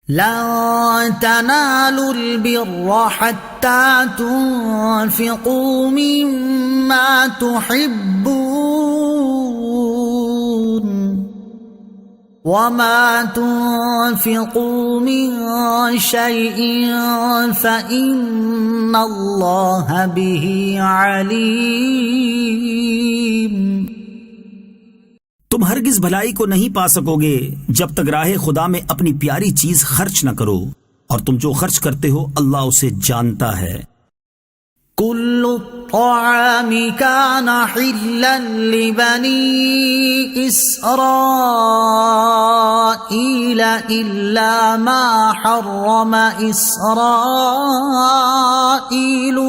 لن تنالوا البر حتى تنفقوا مما تحبون وما تنفقوا من شيء فإن الله به عليم۔ تم ہرگز بھلائی کو نہیں پا سکو گے جب تک راہ خدا میں اپنی پیاری چیز خرچ نہ کرو، اور تم جو خرچ کرتے ہو اللہ اسے جانتا ہے۔ كل الطعام كان حلا لبني إسرائيل إلا ما حرم إسرائيل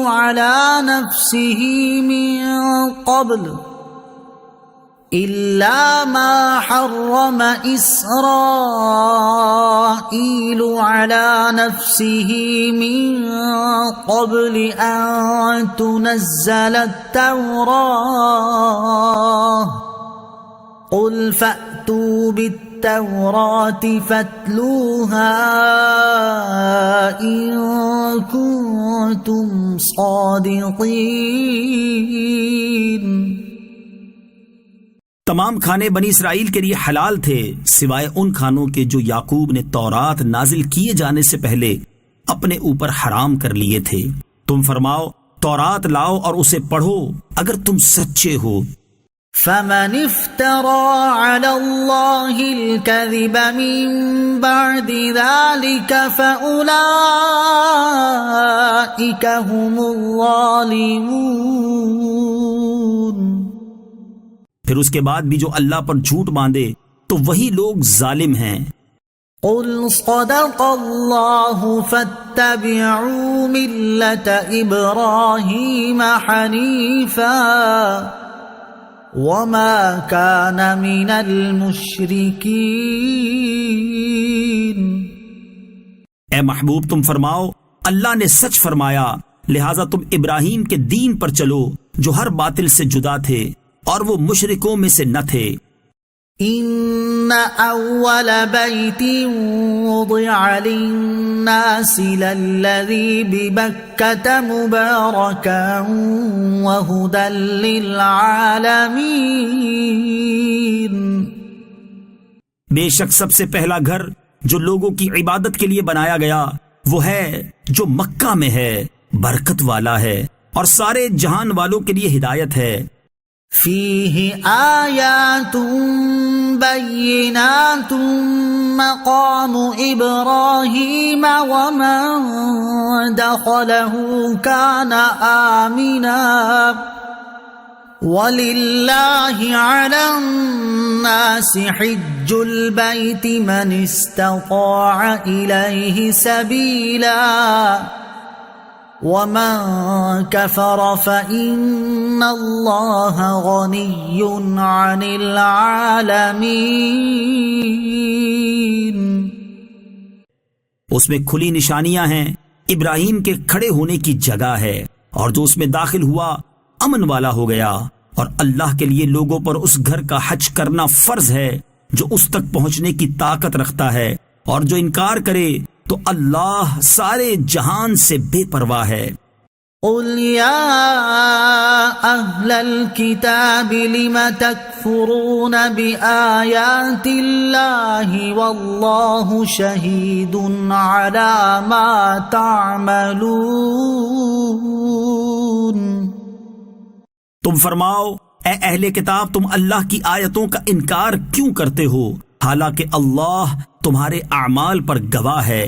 على نفسه من قبل أن تنزل التوراة قل فأتوا بالتوراة فاتلوها إن كنتم صادقين۔ تمام کھانے بنی اسرائیل کے لیے حلال تھے سوائے ان کھانوں کے جو یعقوب نے تورات نازل کیے جانے سے پہلے اپنے اوپر حرام کر لیے تھے۔ تم فرماؤ تورات لاؤ اور اسے پڑھو اگر تم سچے ہو۔ فمن افترى على الله الكذب من بعد ذلك فأولئك هم الظالمون۔ پھر اس کے بعد بھی جو اللہ پر جھوٹ باندھے تو وہی لوگ ظالم ہیں۔ قل صدق اللہ فاتبعوا ملة ابراہیم حنیفا وما كان من المشرکین۔ اے محبوب تم فرماؤ اللہ نے سچ فرمایا لہذا تم ابراہیم کے دین پر چلو جو ہر باطل سے جدا تھے اور وہ مشرکوں میں سے نہ تھے۔ ان اول بیت وضع للناس للذی ببکۃ مبارکا وہدی للعالمین۔ بے شک سب سے پہلا گھر جو لوگوں کی عبادت کے لیے بنایا گیا وہ ہے جو مکہ میں ہے، برکت والا ہے اور سارے جہان والوں کے لیے ہدایت ہے۔ فیہ آیات بینات مقام ابراہیم ومن دخلہ کان آمنا وَلِلَّهِ عَلَى النَّاسِ حِجُّ الْبَيْتِ مَنِ اسْتَطَاعَ إِلَيْهِ سَبِيلًا وَمَن كَفَرَ فَإِنَّ اللَّهَ غَنِيٌّ عَنِ الْعَالَمِينَ۔ اس میں کھلی نشانیاں ہیں، ابراہیم کے کھڑے ہونے کی جگہ ہے، اور جو اس میں داخل ہوا امن والا ہو گیا، اور اللہ کے لیے لوگوں پر اس گھر کا حج کرنا فرض ہے جو اس تک پہنچنے کی طاقت رکھتا ہے، اور جو انکار کرے تو اللہ سارے جہان سے بے پرواہ ہے۔ قل یا اہل الکتاب لم تکفرون بآیات اللہ واللہ شہید علی ما تعملون۔ تم فرماؤ اے اہل کتاب تم اللہ کی آیتوں کا انکار کیوں کرتے ہو حالانکہ اللہ تمہارے اعمال پر گواہ ہے۔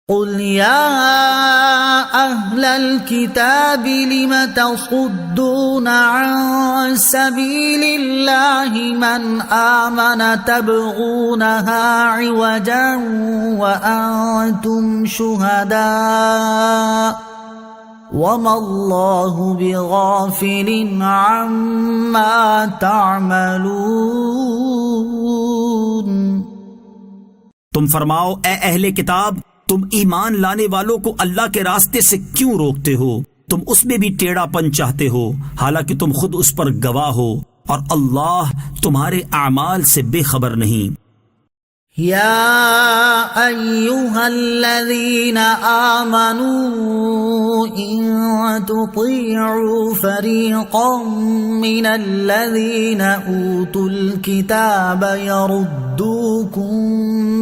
قل یا اہل الکتاب لم تصدون عن سبیل اللہ من آمن تبغونها عوجا وانتم شہداء وَمَا اللَّهُ بِغَافِلٍ عَمَّا تَعْمَلُونَ۔ تم فرماؤ اے اہل کتاب تم ایمان لانے والوں کو اللہ کے راستے سے کیوں روکتے ہو؟ تم اس میں بھی ٹیڑھا پن چاہتے ہو حالانکہ تم خود اس پر گواہ ہو، اور اللہ تمہارے اعمال سے بے خبر نہیں۔ يا أيها الذين آمنوا إن تطيعوا فريقا من الذين أوتوا الكتاب يردوكم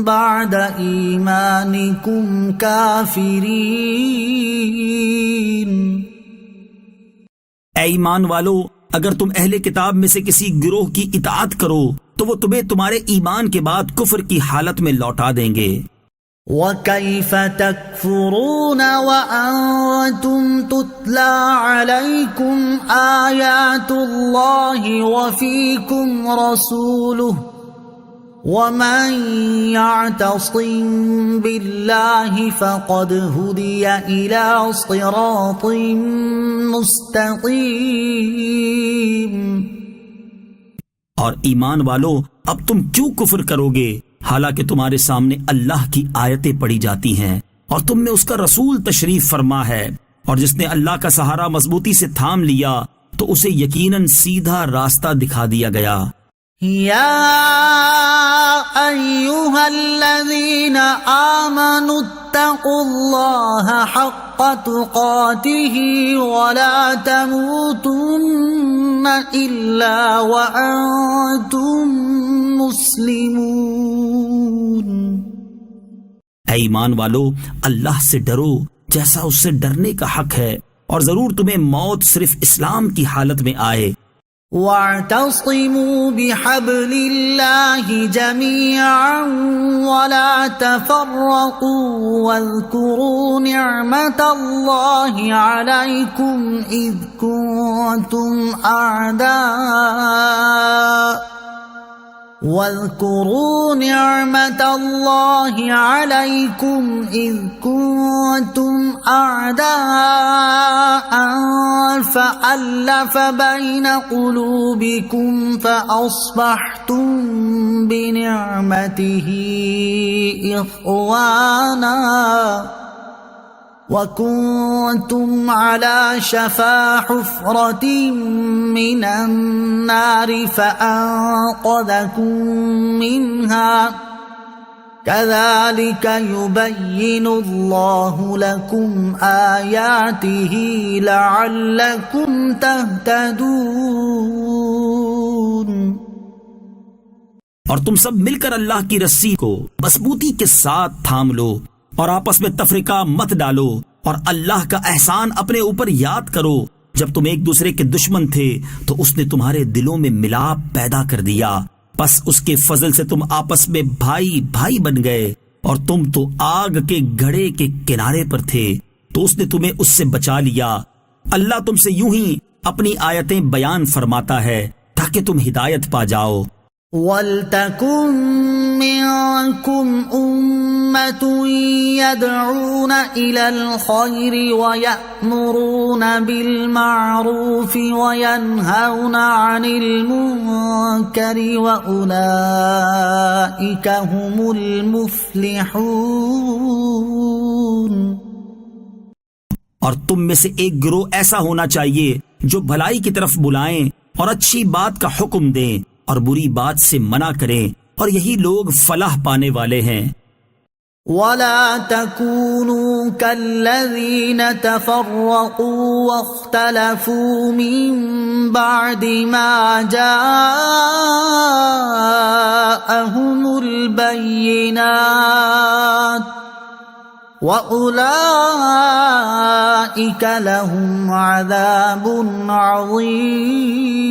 بعد إيمانكم كافرين. اے ایمان والو، اگر تم اہل کتاب میں سے کسی گروہ کی اطاعت کرو تو وہ تمہیں تمہارے ایمان کے بعد کفر کی حالت میں لوٹا دیں گے. وَكَيْفَ تَكْفُرُونَ وَأَنْتُمْ تُتْلَى عَلَيْكُمْ آيَاتُ اللَّهِ وَفِيكُمْ رَسُولُهُ وَمَنْ يَعْتَصِمْ بِاللَّهِ فَقَدْ هُدِيَ إِلَى صِرَاطٍ مُسْتَقِيمٍ. اور ایمان والو، اب تم کیوں کفر کرو گے حالانکہ تمہارے سامنے اللہ کی آیتیں پڑھی جاتی ہیں اور تم میں اس کا رسول تشریف فرما ہے، اور جس نے اللہ کا سہارا مضبوطی سے تھام لیا تو اسے یقیناً سیدھا راستہ دکھا دیا گیا. يا أيها الذين آمنوا اتقوا الله حق تقاته ولا تموتن إلا وأنتم مسلمون. اے ایمان والو، اللہ سے ڈرو جیسا اس سے ڈرنے کا حق ہے، اور ضرور تمہیں موت صرف اسلام کی حالت میں آئے. واعتصموا بحبل الله جميعا ولا تفرقوا واذكروا نعمة الله عليكم إذ كنتم أعداء واذكروا نعمة الله عليكم إذ كنتم أعداء فألف بين قلوبكم فأصبحتم بنعمته إخوانا وَكُنْتُمْ عَلَى شَفَا حُفْرَةٍ مِّنَ النَّارِ فَأَنقَذَكُم مِّنْهَا كَذَلِكَ يُبَيِّنُ اللَّهُ لَكُمْ آيَاتِهِ لَعَلَّكُمْ تَهْتَدُونَ. اور تم سب مل کر اللہ کی رسی کو مضبوطی کے ساتھ تھام لو اور آپس میں تفرقہ مت ڈالو، اور اللہ کا احسان اپنے اوپر یاد کرو. جب تم ایک دوسرے کے دشمن تھے تو اس نے تمہارے دلوں میں ملاپ پیدا کر دیا، پس اس کے فضل سے تم آپس میں بھائی بھائی بن گئے، اور تم تو آگ کے گھڑے کے کنارے پر تھے تو اس نے تمہیں اس سے بچا لیا. اللہ تم سے یوں ہی اپنی آیتیں بیان فرماتا ہے تاکہ تم ہدایت پا جاؤ. وَلْتَكُن مِّنكُمْ أُمَّةٌ يَدْعُونَ إِلَى الْخَيْرِ وَيَأْمُرُونَ بِالْمَعْرُوفِ وَيَنْهَوْنَ عَنِ الْمُنكَرِ وَأُولَئِكَ هُمُ الْمُفْلِحُونَ. اور تم میں سے ایک گروہ ایسا ہونا چاہیے جو بھلائی کی طرف بلائیں اور اچھی بات کا حکم دیں اور بری بات سے منع کریں، اور یہی لوگ فلاح پانے والے ہیں. وَلَا تَكُونُوا كَالَّذِينَ تَفَرَّقُوا وَاخْتَلَفُوا مِن بَعْدِ مَا جَاءَهُمُ الْبَيِّنَاتُ وَأُولَئِكَ لَهُمْ عَذَابٌ عَظِيمٌ.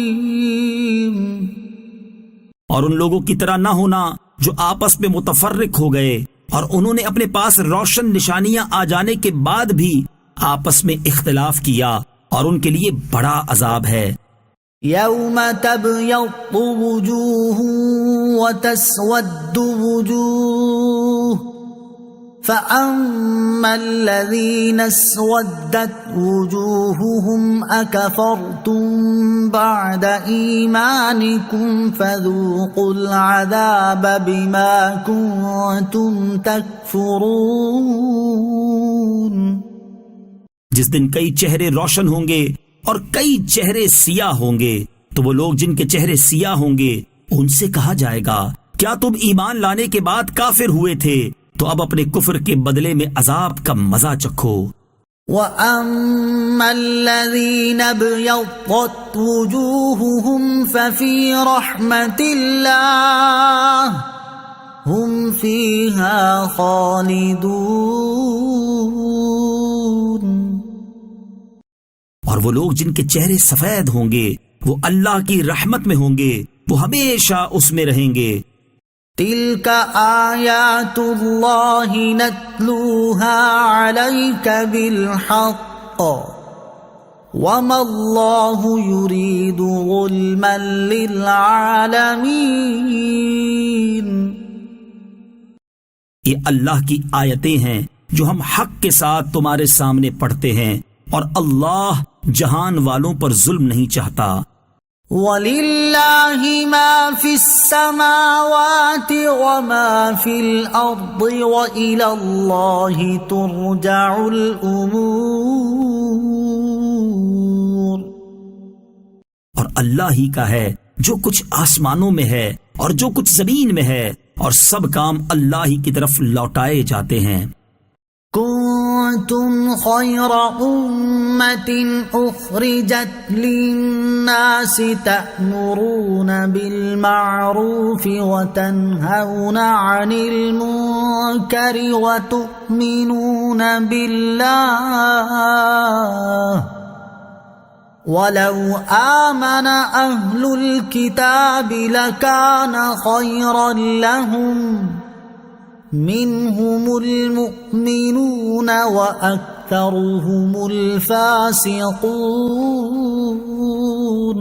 اور ان لوگوں کی طرح نہ ہونا جو آپس میں متفرق ہو گئے اور انہوں نے اپنے پاس روشن نشانیاں آ جانے کے بعد بھی آپس میں اختلاف کیا، اور ان کے لیے بڑا عذاب ہے. يَوْمَ تَبْيَضُّ وُجُوهٌ وَتَسْوَدُّ وُجُوهٌ فَأَمَّا الَّذِينَ اسْوَدَّتْ وُجُوهُهُمْ أَكَفَرْتُمْ بَعْدَ إِيمَانِكُمْ فَذُوقُوا الْعَذَابَ بِمَا كُنتُمْ تَكْفُرُونَ. جس دن کئی چہرے روشن ہوں گے اور کئی چہرے سیاہ ہوں گے، تو وہ لوگ جن کے چہرے سیاہ ہوں گے ان سے کہا جائے گا کیا تم ایمان لانے کے بعد کافر ہوئے تھے تو اب اپنے کفر کے بدلے میں عذاب کا مزہ چکھو۔ وَأَمَّا الَّذِينَ ابْيَضَّتْ وُجُوهُهُمْ فَفِي رَحْمَةِ اللَّهِ هُمْ فِيهَا خَالِدُونَ۔ اور وہ لوگ جن کے چہرے سفید ہوں گے وہ اللہ کی رحمت میں ہوں گے، وہ ہمیشہ اس میں رہیں گے۔ تِلْكَ آيَاتُ اللَّهِ نَتْلُوهَا عَلَيْكَ بِالْحَقِّ وَمَا اللَّهُ يُرِيدُ ظُلْمًا لِلْعَالَمِينَ۔ یہ اللہ کی آیتیں ہیں جو ہم حق کے ساتھ تمہارے سامنے پڑھتے ہیں، اور اللہ جہان والوں پر ظلم نہیں چاہتا۔ وَلِلَّهِ مَا فِي السَّمَاوَاتِ وَمَا فِي الْأَرْضِ وَإِلَى اللَّهِ تُرْجَعُ الْأُمُورُ۔ اور اللہ ہی کا ہے جو کچھ آسمانوں میں ہے اور جو کچھ زمین میں ہے، اور سب کام اللہ ہی کی طرف لوٹائے جاتے ہیں۔ كنتم خير أمة أخرجت للناس تأمرون بالمعروف وتنهون عن المنكر وتؤمنون بالله ولو آمن أهل الكتاب لكان خيرا لهم منهم المؤمنون وأكثرهم الفاسقون۔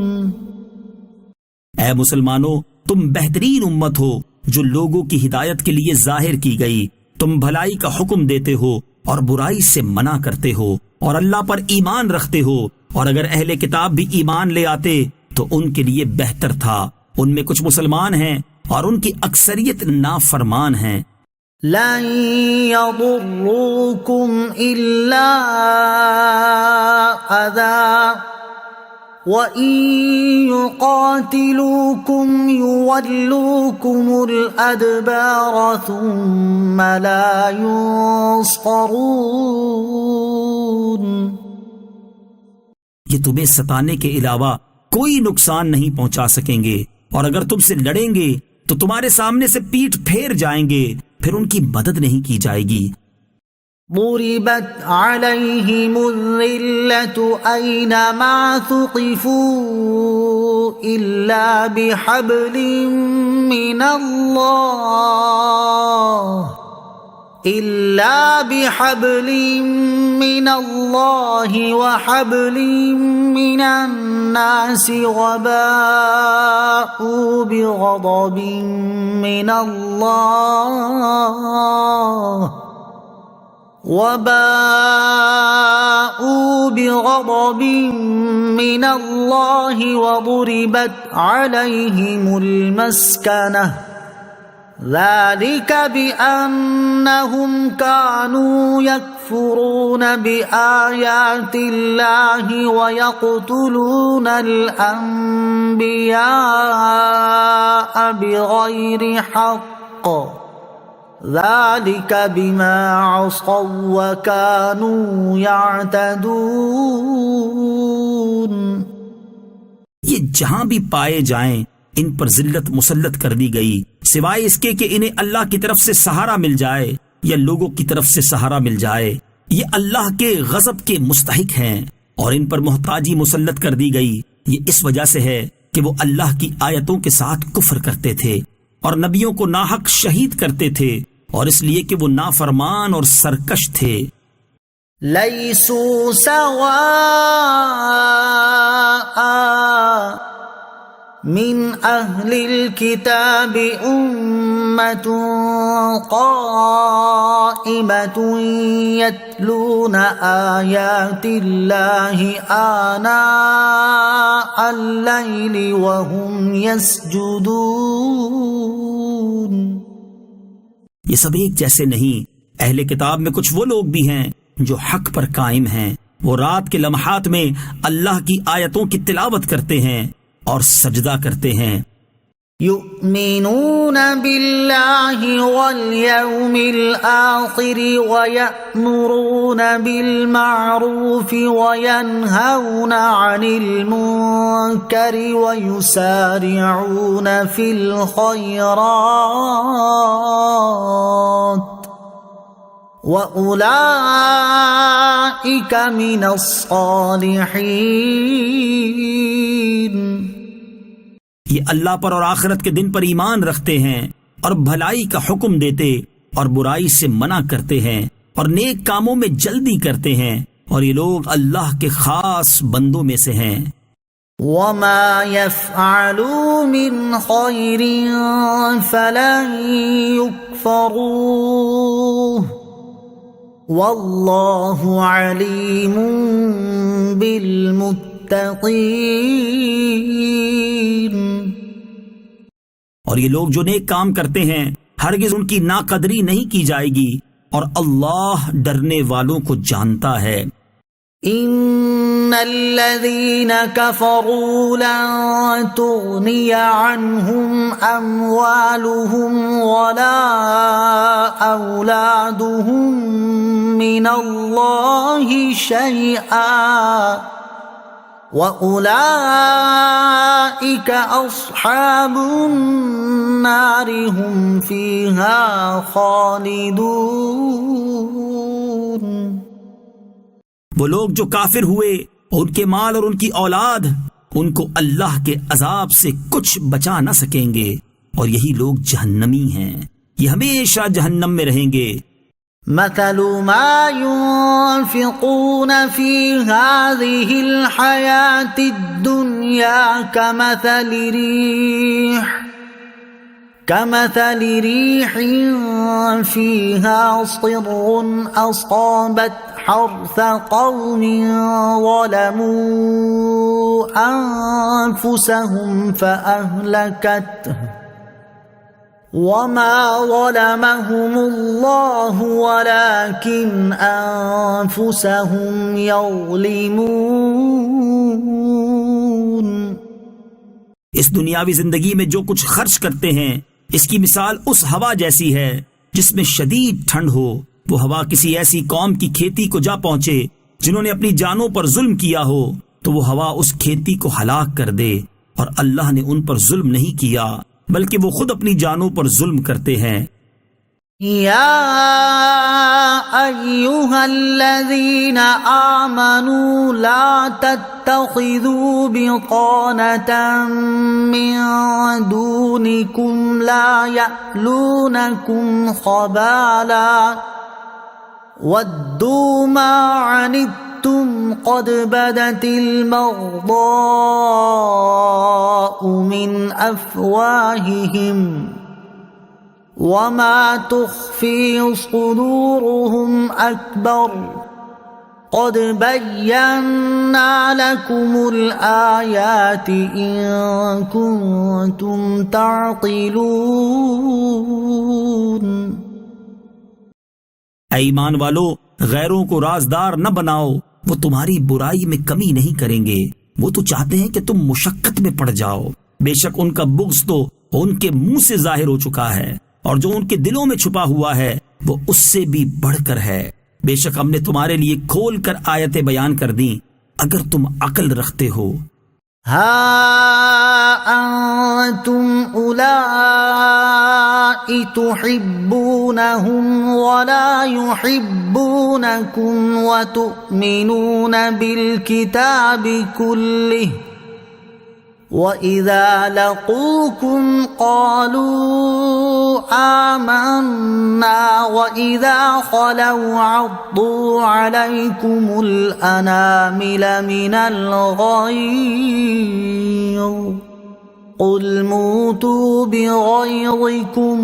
اے مسلمانوں، تم بہترین امت ہو جو لوگوں کی ہدایت کے لیے ظاہر کی گئی، تم بھلائی کا حکم دیتے ہو اور برائی سے منع کرتے ہو، اور اللہ پر ایمان رکھتے ہو، اور اگر اہل کتاب بھی ایمان لے آتے تو ان کے لیے بہتر تھا۔ ان میں کچھ مسلمان ہیں اور ان کی اکثریت نافرمان ہیں۔ لن يضروكم إلا أذى وإن يقاتلوكم يولوكم الأدبار ثم لا ينصرون۔ یہ تمہیں ستانے کے علاوہ کوئی نقصان نہیں پہنچا سکیں گے، اور اگر تم سے لڑیں گے تو تمہارے سامنے سے پیٹھ پھیر جائیں گے، پھر ان کی مدد نہیں کی جائے گی۔ ضربت عليهم الذلة أينما ثقفوا إلا بحبل من الله وحبل من الناس وباءوا بغضب من الله وضربت عليهم المسكنة ذلك بأنهم كانوا يكفرون بآيات الله ويقتلون الأنبياء بغير حق ذلك بما عصوا وكانوا يعتدون۔ یہ جہاں بھی پائے جائیں ان پر ذلت مسلط کر دی گئی، سوائے اس کے کہ انہیں اللہ کی طرف سے سہارا مل جائے یا لوگوں کی طرف سے سہارا مل جائے۔ یہ اللہ کے غضب کے مستحق ہیں، اور ان پر محتاجی مسلط کر دی گئی۔ یہ اس وجہ سے ہے کہ وہ اللہ کی آیتوں کے ساتھ کفر کرتے تھے اور نبیوں کو ناحق شہید کرتے تھے، اور اس لیے کہ وہ نافرمان اور سرکش تھے۔ لیسوا سواء من اہل الكتاب امة قائمة يتلون آیات اللہ آناء اللیل وهم يسجدون۔ یہ سب ایک جیسے نہیں۔ اہل کتاب میں کچھ وہ لوگ بھی ہیں جو حق پر قائم ہیں، وہ رات کے لمحات میں اللہ کی آیتوں کی تلاوت کرتے ہیں اور سجدہ کرتے ہیں۔ يؤمنون بالله واليوم الآخر ويأمرون بالمعروف وينهون عن المنكر ويسارعون في الخيرات وأولئك من الصالحين. یہ اللہ پر اور آخرت کے دن پر ایمان رکھتے ہیں اور بھلائی کا حکم دیتے اور برائی سے منع کرتے ہیں اور نیک کاموں میں جلدی کرتے ہیں، اور یہ لوگ اللہ کے خاص بندوں میں سے ہیں. وما يفعلوا من خير فلن يكفروه والله عليم بالمتقين. اور یہ لوگ جو نیک کام کرتے ہیں ہرگز ان کی ناقدری نہیں کی جائے گی، اور اللہ ڈرنے والوں کو جانتا ہے. ان الذين كفروا لن تغني عنهم اموالهم ولا اولادهم من الله شيئا وأولئك أصحاب النار هم فيها خالدون. وہ لوگ جو کافر ہوئے اور ان کے مال اور ان کی اولاد ان کو اللہ کے عذاب سے کچھ بچا نہ سکیں گے، اور یہی لوگ جہنمی ہیں، یہ ہمیشہ جہنم میں رہیں گے. مثل ما ينفقون في هذه الحياة الدنيا كمثل ريح فيها صر أصابت حرث قوم ظلموا أنفسهم فأهلكته وما ظلمهم الله ولكن أنفسهم يظلمون. اس دنیاوی زندگی میں جو کچھ خرچ کرتے ہیں اس کی مثال اس ہوا جیسی ہے جس میں شدید ٹھنڈ ہو. وہ ہوا کسی ایسی قوم کی کھیتی کو جا پہنچے جنہوں نے اپنی جانوں پر ظلم کیا ہو، تو وہ ہوا اس کھیتی کو ہلاک کر دے، اور اللہ نے ان پر ظلم نہیں کیا بلکہ وہ خود اپنی جانوں پر ظلم کرتے ہیں. یا ایھا الذین آمنوا لا تتخذوا بطانة من دونکم لا یألونکم خبالا ودوا ما عنتم قد بدت البغضاء من أفواههم وما تخفي صدورهم أكبر قد بينا لكم الآيات إن كنتم تعقلون. اے ایمان والو، غیروں کو رازدار نہ بناؤ، وہ تمہاری برائی میں کمی نہیں کریں گے، وہ تو چاہتے ہیں کہ تم مشقت میں پڑ جاؤ. بے شک ان کا بغض تو ان کے منہ سے ظاہر ہو چکا ہے، اور جو ان کے دلوں میں چھپا ہوا ہے وہ اس سے بھی بڑھ کر ہے. بے شک ہم نے تمہارے لیے کھول کر آیتیں بیان کر دیں اگر تم عقل رکھتے ہو. ہا انتم اولائی تحبونہم ولا يحبونکم وتؤمنون بالکتاب کلہ وَإِذَا لَقُوكُمْ قَالُوا آمَنَّا وَإِذَا خَلَوْا عَضُّوا عَلَيْكُمُ الْأَنَامِلَ مِنَ الْغَيْظِ قُلْ مُوتُوا بِغَيْظِكُمْ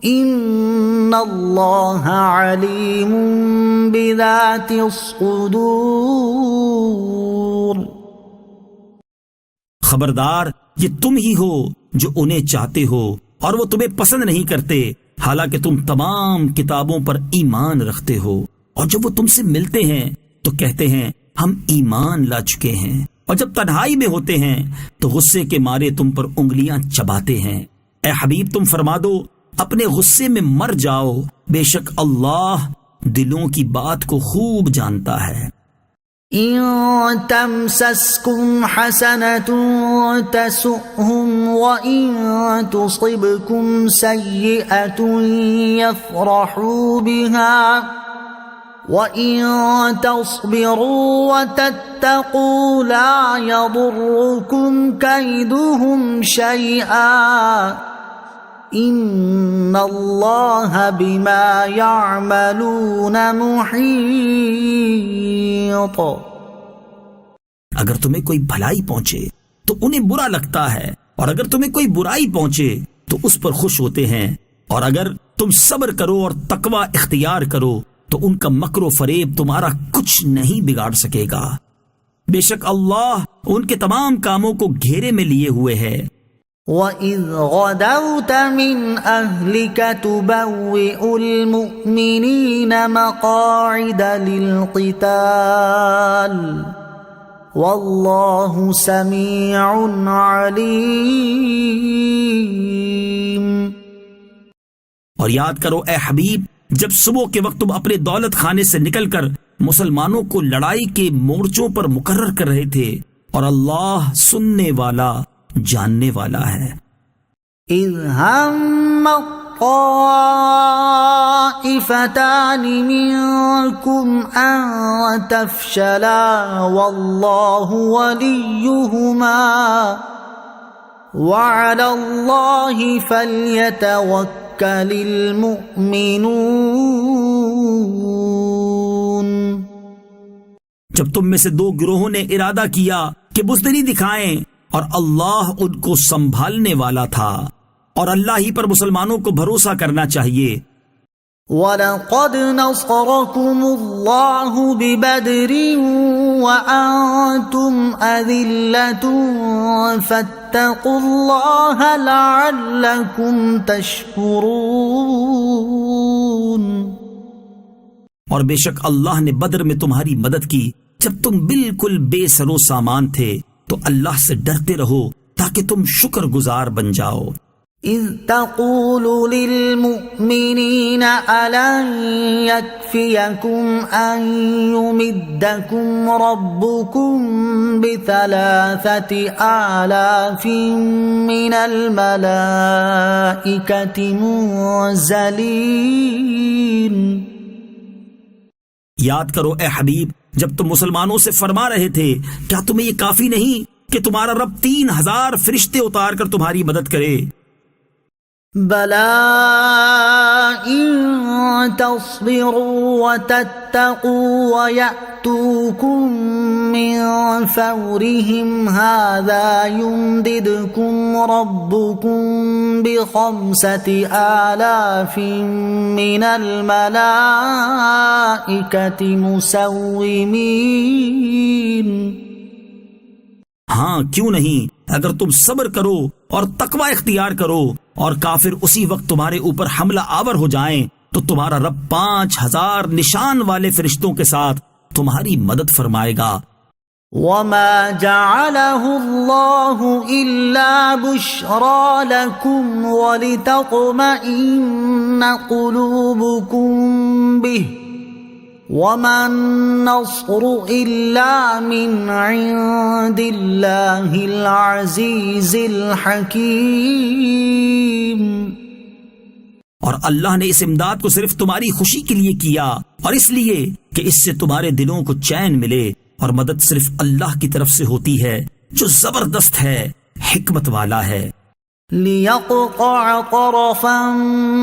إِنَّ اللَّهَ عَلِيمٌ بِذَاتِ الصُّدُورِ. خبردار، یہ تم ہی ہو جو انہیں چاہتے ہو اور وہ تمہیں پسند نہیں کرتے، حالانکہ تم تمام کتابوں پر ایمان رکھتے ہو، اور جب وہ تم سے ملتے ہیں تو کہتے ہیں ہم ایمان لا چکے ہیں، اور جب تنہائی میں ہوتے ہیں تو غصے کے مارے تم پر انگلیاں چباتے ہیں۔ اے حبیب تم فرما دو اپنے غصے میں مر جاؤ، بے شک اللہ دلوں کی بات کو خوب جانتا ہے۔ إن تمسسكم حسنة تسؤهم وإن تصبكم سيئة يفرحوا بها وإن تصبروا وتتقوا لا يضركم كيدهم شيئا إن الله بما يعملون محيط۔ اگر تمہیں کوئی بھلائی پہنچے تو انہیں برا لگتا ہے، اور اگر تمہیں کوئی برائی پہنچے تو اس پر خوش ہوتے ہیں، اور اگر تم صبر کرو اور تقوی اختیار کرو تو ان کا مکر و فریب تمہارا کچھ نہیں بگاڑ سکے گا۔ بے شک اللہ ان کے تمام کاموں کو گھیرے میں لیے ہوئے ہے۔ وَإِذْ غَدَوْتَ مِنْ أَهْلِكَ تُبَوِّئُ الْمُؤْمِنِينَ مَقَاعِدَ لِلْقِتَالِ وَاللَّهُ سَمِيعٌ عَلِيمٌ۔ اور یاد کرو اے حبیب جب صبح کے وقت تم اپنے دولت خانے سے نکل کر مسلمانوں کو لڑائی کے مورچوں پر مقرر کر رہے تھے، اور اللہ سننے والا جاننے والا ہے۔ اذ هم الطائفتان منكم ان تفشلا والله وليهما وعلى الله فليتوكل المؤمنون۔ جب تم میں سے دو گروہوں نے ارادہ کیا کہ بزدلی دکھائیں اور اللہ ان کو سنبھالنے والا تھا، اور اللہ ہی پر مسلمانوں کو بھروسہ کرنا چاہیے۔ وَلَقَدْ نَصَرَكُمُ اللَّهُ بِبَدْرٍ وَأَنْتُمْ أَذِلَّةٌ فَاتَّقُوا اللَّهَ لَعَلَّكُمْ تَشْكُرُونَ۔ اور بے شک اللہ نے بدر میں تمہاری مدد کی جب تم بالکل بے سر و سامان تھے، تو اللہ سے ڈرتے رہو تاکہ تم شکر گزار بن جاؤ۔ اذ تقول للمؤمنین ألن يكفيكم أن يمدكم ربكم ب3,000 من الملائكة منزلین۔ یاد کرو اے حبیب جب تم مسلمانوں سے فرما رہے تھے کیا تمہیں یہ کافی نہیں کہ تمہارا رب 3,000 فرشتے اتار کر تمہاری مدد کرے؟ بَلَىٰ إِن تَصْبِرُوا وَتَتَّقُوا وَيَأْتُوكُم مِّن فَوْرِهِمْ هَٰذَا يُمْدِدْكُمْ رَبُّكُم ب5,000 مِّنَ الْمَلَائِكَةِ مُسَوِّمِينَ۔ ہاں کیوں نہیں، اگر تم صبر کرو اور تقوی اختیار کرو اور کافر اسی وقت تمہارے اوپر حملہ آور ہو جائیں تو تمہارا رب 5,000 نشان والے فرشتوں کے ساتھ تمہاری مدد فرمائے گا۔ وَمَا جَعَلَهُ اللَّهُ إِلَّا بُشْرَىٰ لَكُمْ وَلِتَطْمَئِنَّ قُلُوبُكُم بِهِ وَمَا النَّصْرُ إِلَّا مِنْ عِندِ اللَّهِ الْعَزِيزِ الْحَكِيمِ۔ اور اللہ نے اس امداد کو صرف تمہاری خوشی کے لیے کیا، اور اس لیے کہ اس سے تمہارے دلوں کو چین ملے، اور مدد صرف اللہ کی طرف سے ہوتی ہے جو زبردست ہے، حکمت والا ہے۔ لِيَقْطَعَ طَرَفًا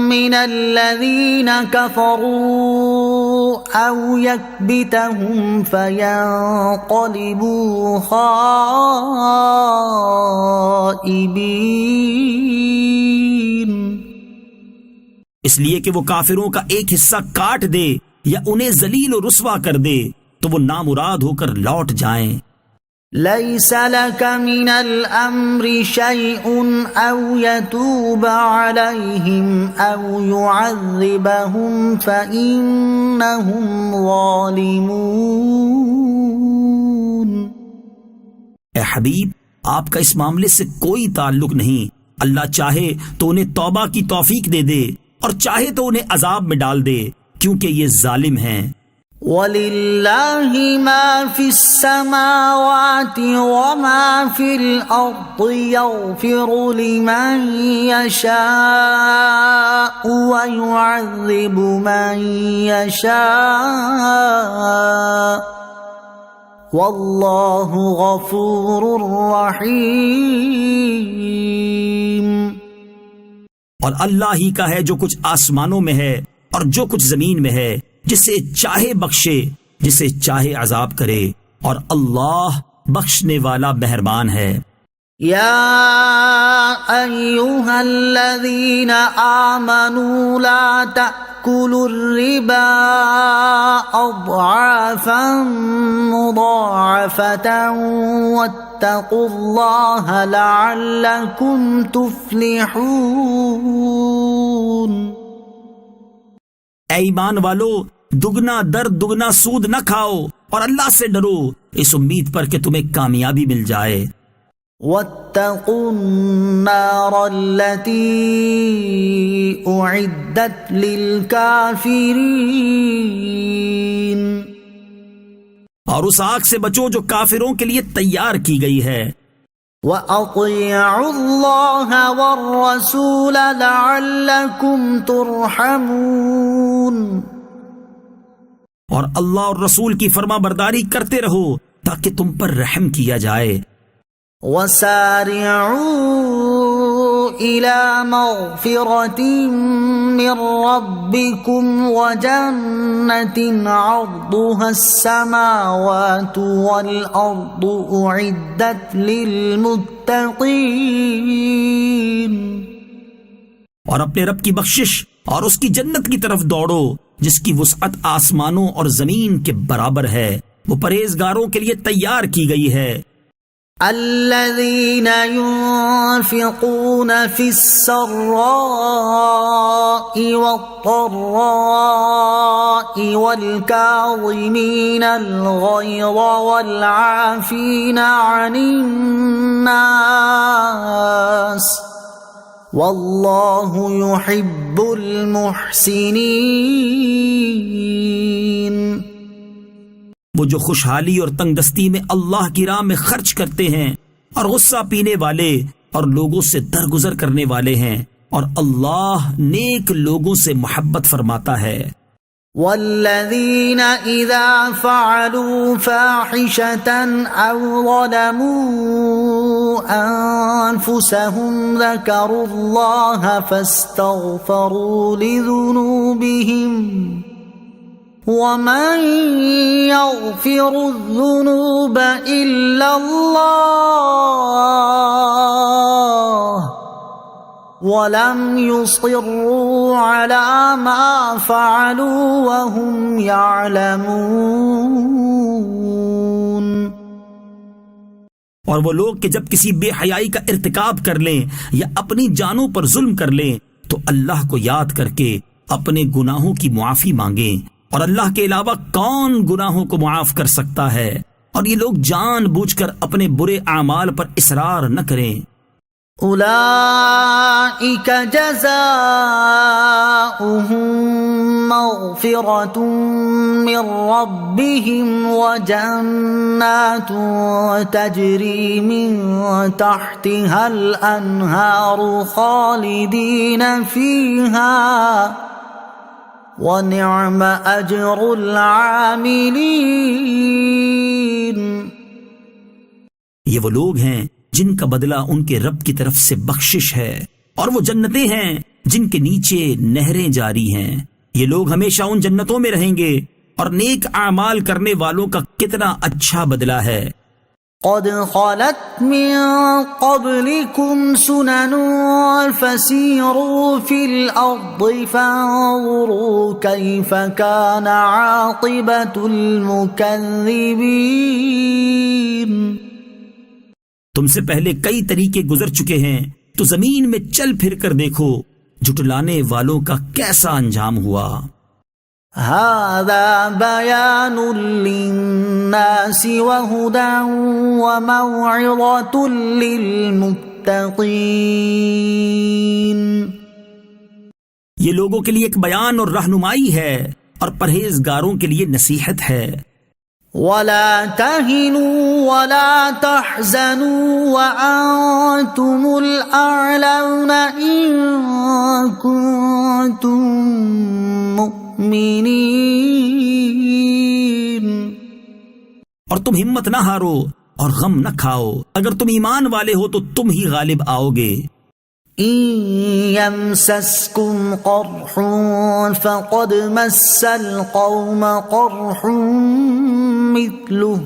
مِّنَ الَّذِينَ كَفَرُوا أَوْ يَكْبِتَهُمْ فَيَنقَلِبُوا خَائِبِينَ۔ اس لیے کہ وہ کافروں کا ایک حصہ کاٹ دے یا انہیں ذلیل و رسوا کر دے تو وہ نامراد ہو کر لوٹ جائیں۔ لَيْسَ لَكَ مِنَ الْأَمْرِ شَيْءٌ أَوْ يَتُوبَ عَلَيْهِمْ أَوْ يُعَذِّبَهُمْ فَإِنَّهُمْ ظَالِمُونَ۔ اے حبیب، آپ کا اس معاملے سے کوئی تعلق نہیں۔ اللہ چاہے تو انہیں توبہ کی توفیق دے دے اور چاہے تو انہیں عذاب میں ڈال دے، کیونکہ یہ ظالم ہیں۔ وَلِلَّهِ مَا فِي السَّمَاوَاتِ وَمَا فِي الْأَرْضِ يَغْفِرُ لِمَن يَشَاءُ وَيُعَذِّبُ مَن يَشَاءُ وَاللَّهُ غَفُورٌ رَّحِيمٌ۔ اور اللہ ہی کا ہے جو کچھ آسمانوں میں ہے اور جو کچھ زمین میں ہے، جسے چاہے بخشے، جسے چاہے عذاب کرے، اور اللہ بخشنے والا مہربان ہے۔ یا ایھا الذین آمنوا لا تأکلوا الربا اضعافا مضاعفة واتقوا اللہ لعلکم تفلحون۔ اے ایمان والو، دگنا در دگنا سود نہ کھاؤ اور اللہ سے ڈرو اس امید پر کہ تمہیں کامیابی مل جائے۔ واتقوا النار التي اعدت للكافرين۔ اور اس آگ سے بچو جو کافروں کے لیے تیار کی گئی ہے۔ وَأَطِيعُوا اللَّهَ وَالرَّسُولَ لَعَلَّكُمْ تُرْحَمُونَ۔ اور اللہ اور رسول کی فرما برداری کرتے رہو تاکہ تم پر رحم کیا جائے۔ وَسَارِعُوا إِلَى مَغْفِرَةٍ مِّن رَّبِّكُمْ وَجَنَّةٍ عَرْضُهَا السَّمَاوَاتُ وَالْأَرْضُ أُعِدَّتْ لِلْمُتَّقِينَ۔ اور اپنے رب کی بخشش اور اس کی جنت کی طرف دوڑو جس کی وسعت آسمانوں اور زمین کے برابر ہے، وہ پرہیزگاروں کے لیے تیار کی گئی ہے۔ الذين ينفقون في السراء والضراء والكاظمين الغيظ والعافين عن الناس والله يحب المحسنين۔ وہ جو خوشحالی اور تنگ دستی میں اللہ کی راہ میں خرچ کرتے ہیں اور غصہ پینے والے اور لوگوں سے درگزر کرنے والے ہیں، اور اللہ نیک لوگوں سے محبت فرماتا ہے۔ والذین اذا فعلوا فاحشة او ظلموا انفسهم ذکروا اللہ فاستغفروا لذنوبهم وَمَن يَغْفِرُ الذُّنُوبَ إِلَّا اللَّهُ وَلَمْ يُصِرُّوا عَلَى مَا فَعَلُوا وَهُمْ يَعْلَمُونَ۔ اور وہ لوگ کہ جب کسی بے حیائی کا ارتکاب کر لیں یا اپنی جانوں پر ظلم کر لیں تو اللہ کو یاد کر کے اپنے گناہوں کی معافی مانگیں، اور اللہ کے علاوہ کون گناہوں کو معاف کر سکتا ہے، اور یہ لوگ جان بوجھ کر اپنے برے اعمال پر اصرار نہ کریں۔ اولئک جزاؤہم مغفرۃ من ربہم وجنات تجری من تحتها الانہار خالدین فیہا وَنِعْمَ أَجْرُ الْعَامِلِينَ۔ یہ وہ لوگ ہیں جن کا بدلہ ان کے رب کی طرف سے بخشش ہے، اور وہ جنتیں ہیں جن کے نیچے نہریں جاری ہیں۔ یہ لوگ ہمیشہ ان جنتوں میں رہیں گے، اور نیک اعمال کرنے والوں کا کتنا اچھا بدلہ ہے۔ قد خلت من قبلكم سنن فسيروا في الأرض فانظروا كيف كان عاقبة المكذبين۔ تم سے پہلے کئی طریقے گزر چکے ہیں، تو زمین میں چل پھر کر دیکھو جھٹلانے والوں کا کیسا انجام ہوا۔ هذا بيان للناس وهدى وموعظة للمتقين. یہ لوگوں کے لیے ایک بیان اور رہنمائی ہے اور پرہیزگاروں کے لیے نصیحت ہے. ولا تهنوا ولا تحزنوا وأنتم الأعلون إن كنتم مؤمنين. اور تم ہمت نہ ہارو اور غم نہ کھاؤ، اگر تم ایمان والے ہو تو تم ہی غالب آؤ گے. إن يمسسكم قرح فقد مس القوم قرح مثله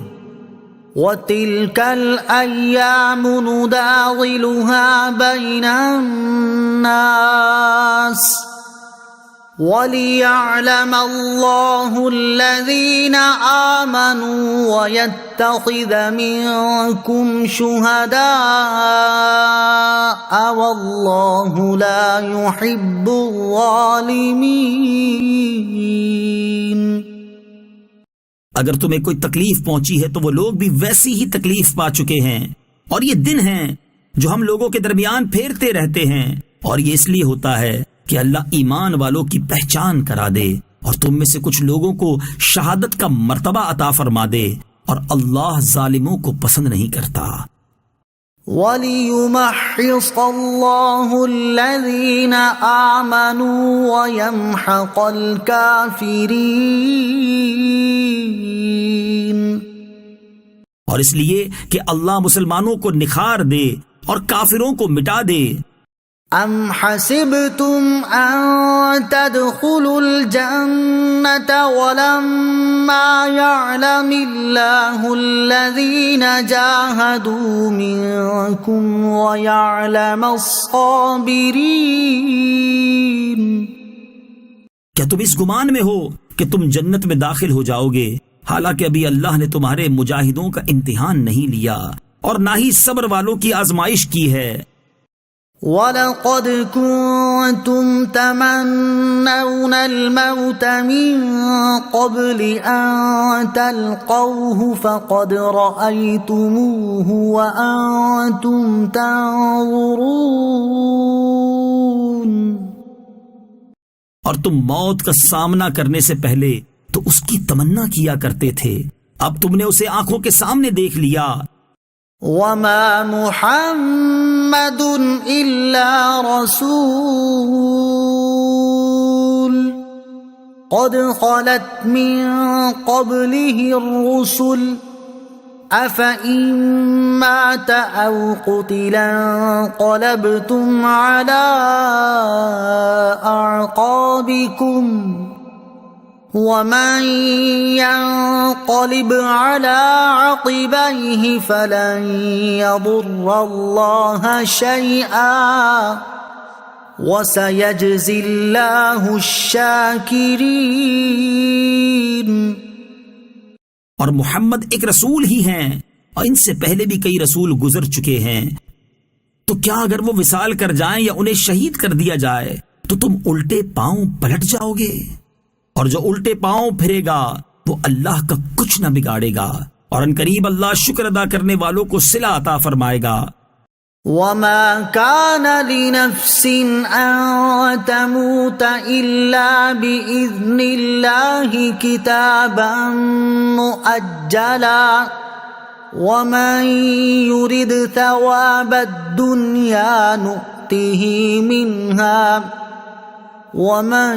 وتلك الأيام نداولها بين الناس وَلِيَعْلَمَ اللَّهُ الَّذِينَ آمَنُوا وَيَتَّخِذَ مِنكُمْ شُهَدَاءَ وَاللَّهُ لَا يُحِبُّ الظَّالِمِينَ. اگر تمہیں کوئی تکلیف پہنچی ہے تو وہ لوگ بھی ویسی ہی تکلیف پا چکے ہیں، اور یہ دن ہیں جو ہم لوگوں کے درمیان پھیرتے رہتے ہیں، اور یہ اس لیے ہوتا ہے کہ اللہ ایمان والوں کی پہچان کرا دے اور تم میں سے کچھ لوگوں کو شہادت کا مرتبہ عطا فرما دے، اور اللہ ظالموں کو پسند نہیں کرتا. وَلِيُمَحِّصَ اللَّهُ الَّذِينَ آمَنُوا وَيَمْحَقَ الْكَافِرِينَ. اور اس لیے کہ اللہ مسلمانوں کو نکھار دے اور کافروں کو مٹا دے. ام حسبتم ان تدخلوا الجنة ولما يعلم الله الذين جاهدوا منكم ويعلم الصابرين. کیا تم اس گمان میں ہو کہ تم جنت میں داخل ہو جاؤ گے حالانکہ ابھی اللہ نے تمہارے مجاہدوں کا امتحان نہیں لیا اور نہ ہی صبر والوں کی آزمائش کی ہے. وَلَقَدْ كُنْتُمْ تَمَنَّوْنَ الْمَوْتَ مِنْ قَبْلِ أَنْ تَلْقَوْهُ فَقَدْ رَأَيْتُمُوهُ وَأَنْتُمْ تَنْظُرُونَ. اور تم موت کا سامنا کرنے سے پہلے تو اس کی تمنا کیا کرتے تھے، اب تم نے اسے آنکھوں کے سامنے دیکھ لیا. وَمَا مُحَمَّدٌ إِلَّا رَسُولٌ قَدْ خَلَتْ مِن قَبْلِهِ الرُّسُلُ أَفَإِن مَّاتَ أَوْ قُتِلَ انقَلَبْتُمْ عَلَىٰ أَعْقَابِكُمْ وَمَن يَنقَلِبْ عَلَىٰ عَقِبَيْهِ فَلَن يَضُرَّ اللَّهَ شَيْئًا وَسَيَجْزِي اللَّهُ الشَّاكِرِينَ. اور محمد ایک رسول ہی ہیں اور ان سے پہلے بھی کئی رسول گزر چکے ہیں، تو کیا اگر وہ وصال کر جائیں یا انہیں شہید کر دیا جائے تو تم الٹے پاؤں پلٹ جاؤ گے؟ اور جو الٹے پاؤں پھرے گا وہ اللہ کا کچھ نہ بگاڑے گا، اور ان قریب اللہ شکر ادا کرنے والوں کو صلہ عطا فرمائے گا. وَمَا كَانَ لِنَفْسٍ أَن تَمُوتَ إِلَّا بِإِذْنِ اللَّهِ كِتَابًا مُؤَجَّلًا وَمَن يُرِدْ ثَوَابَ الدُّنْيَا نُؤْتِهِ مِنْهَا وَمَن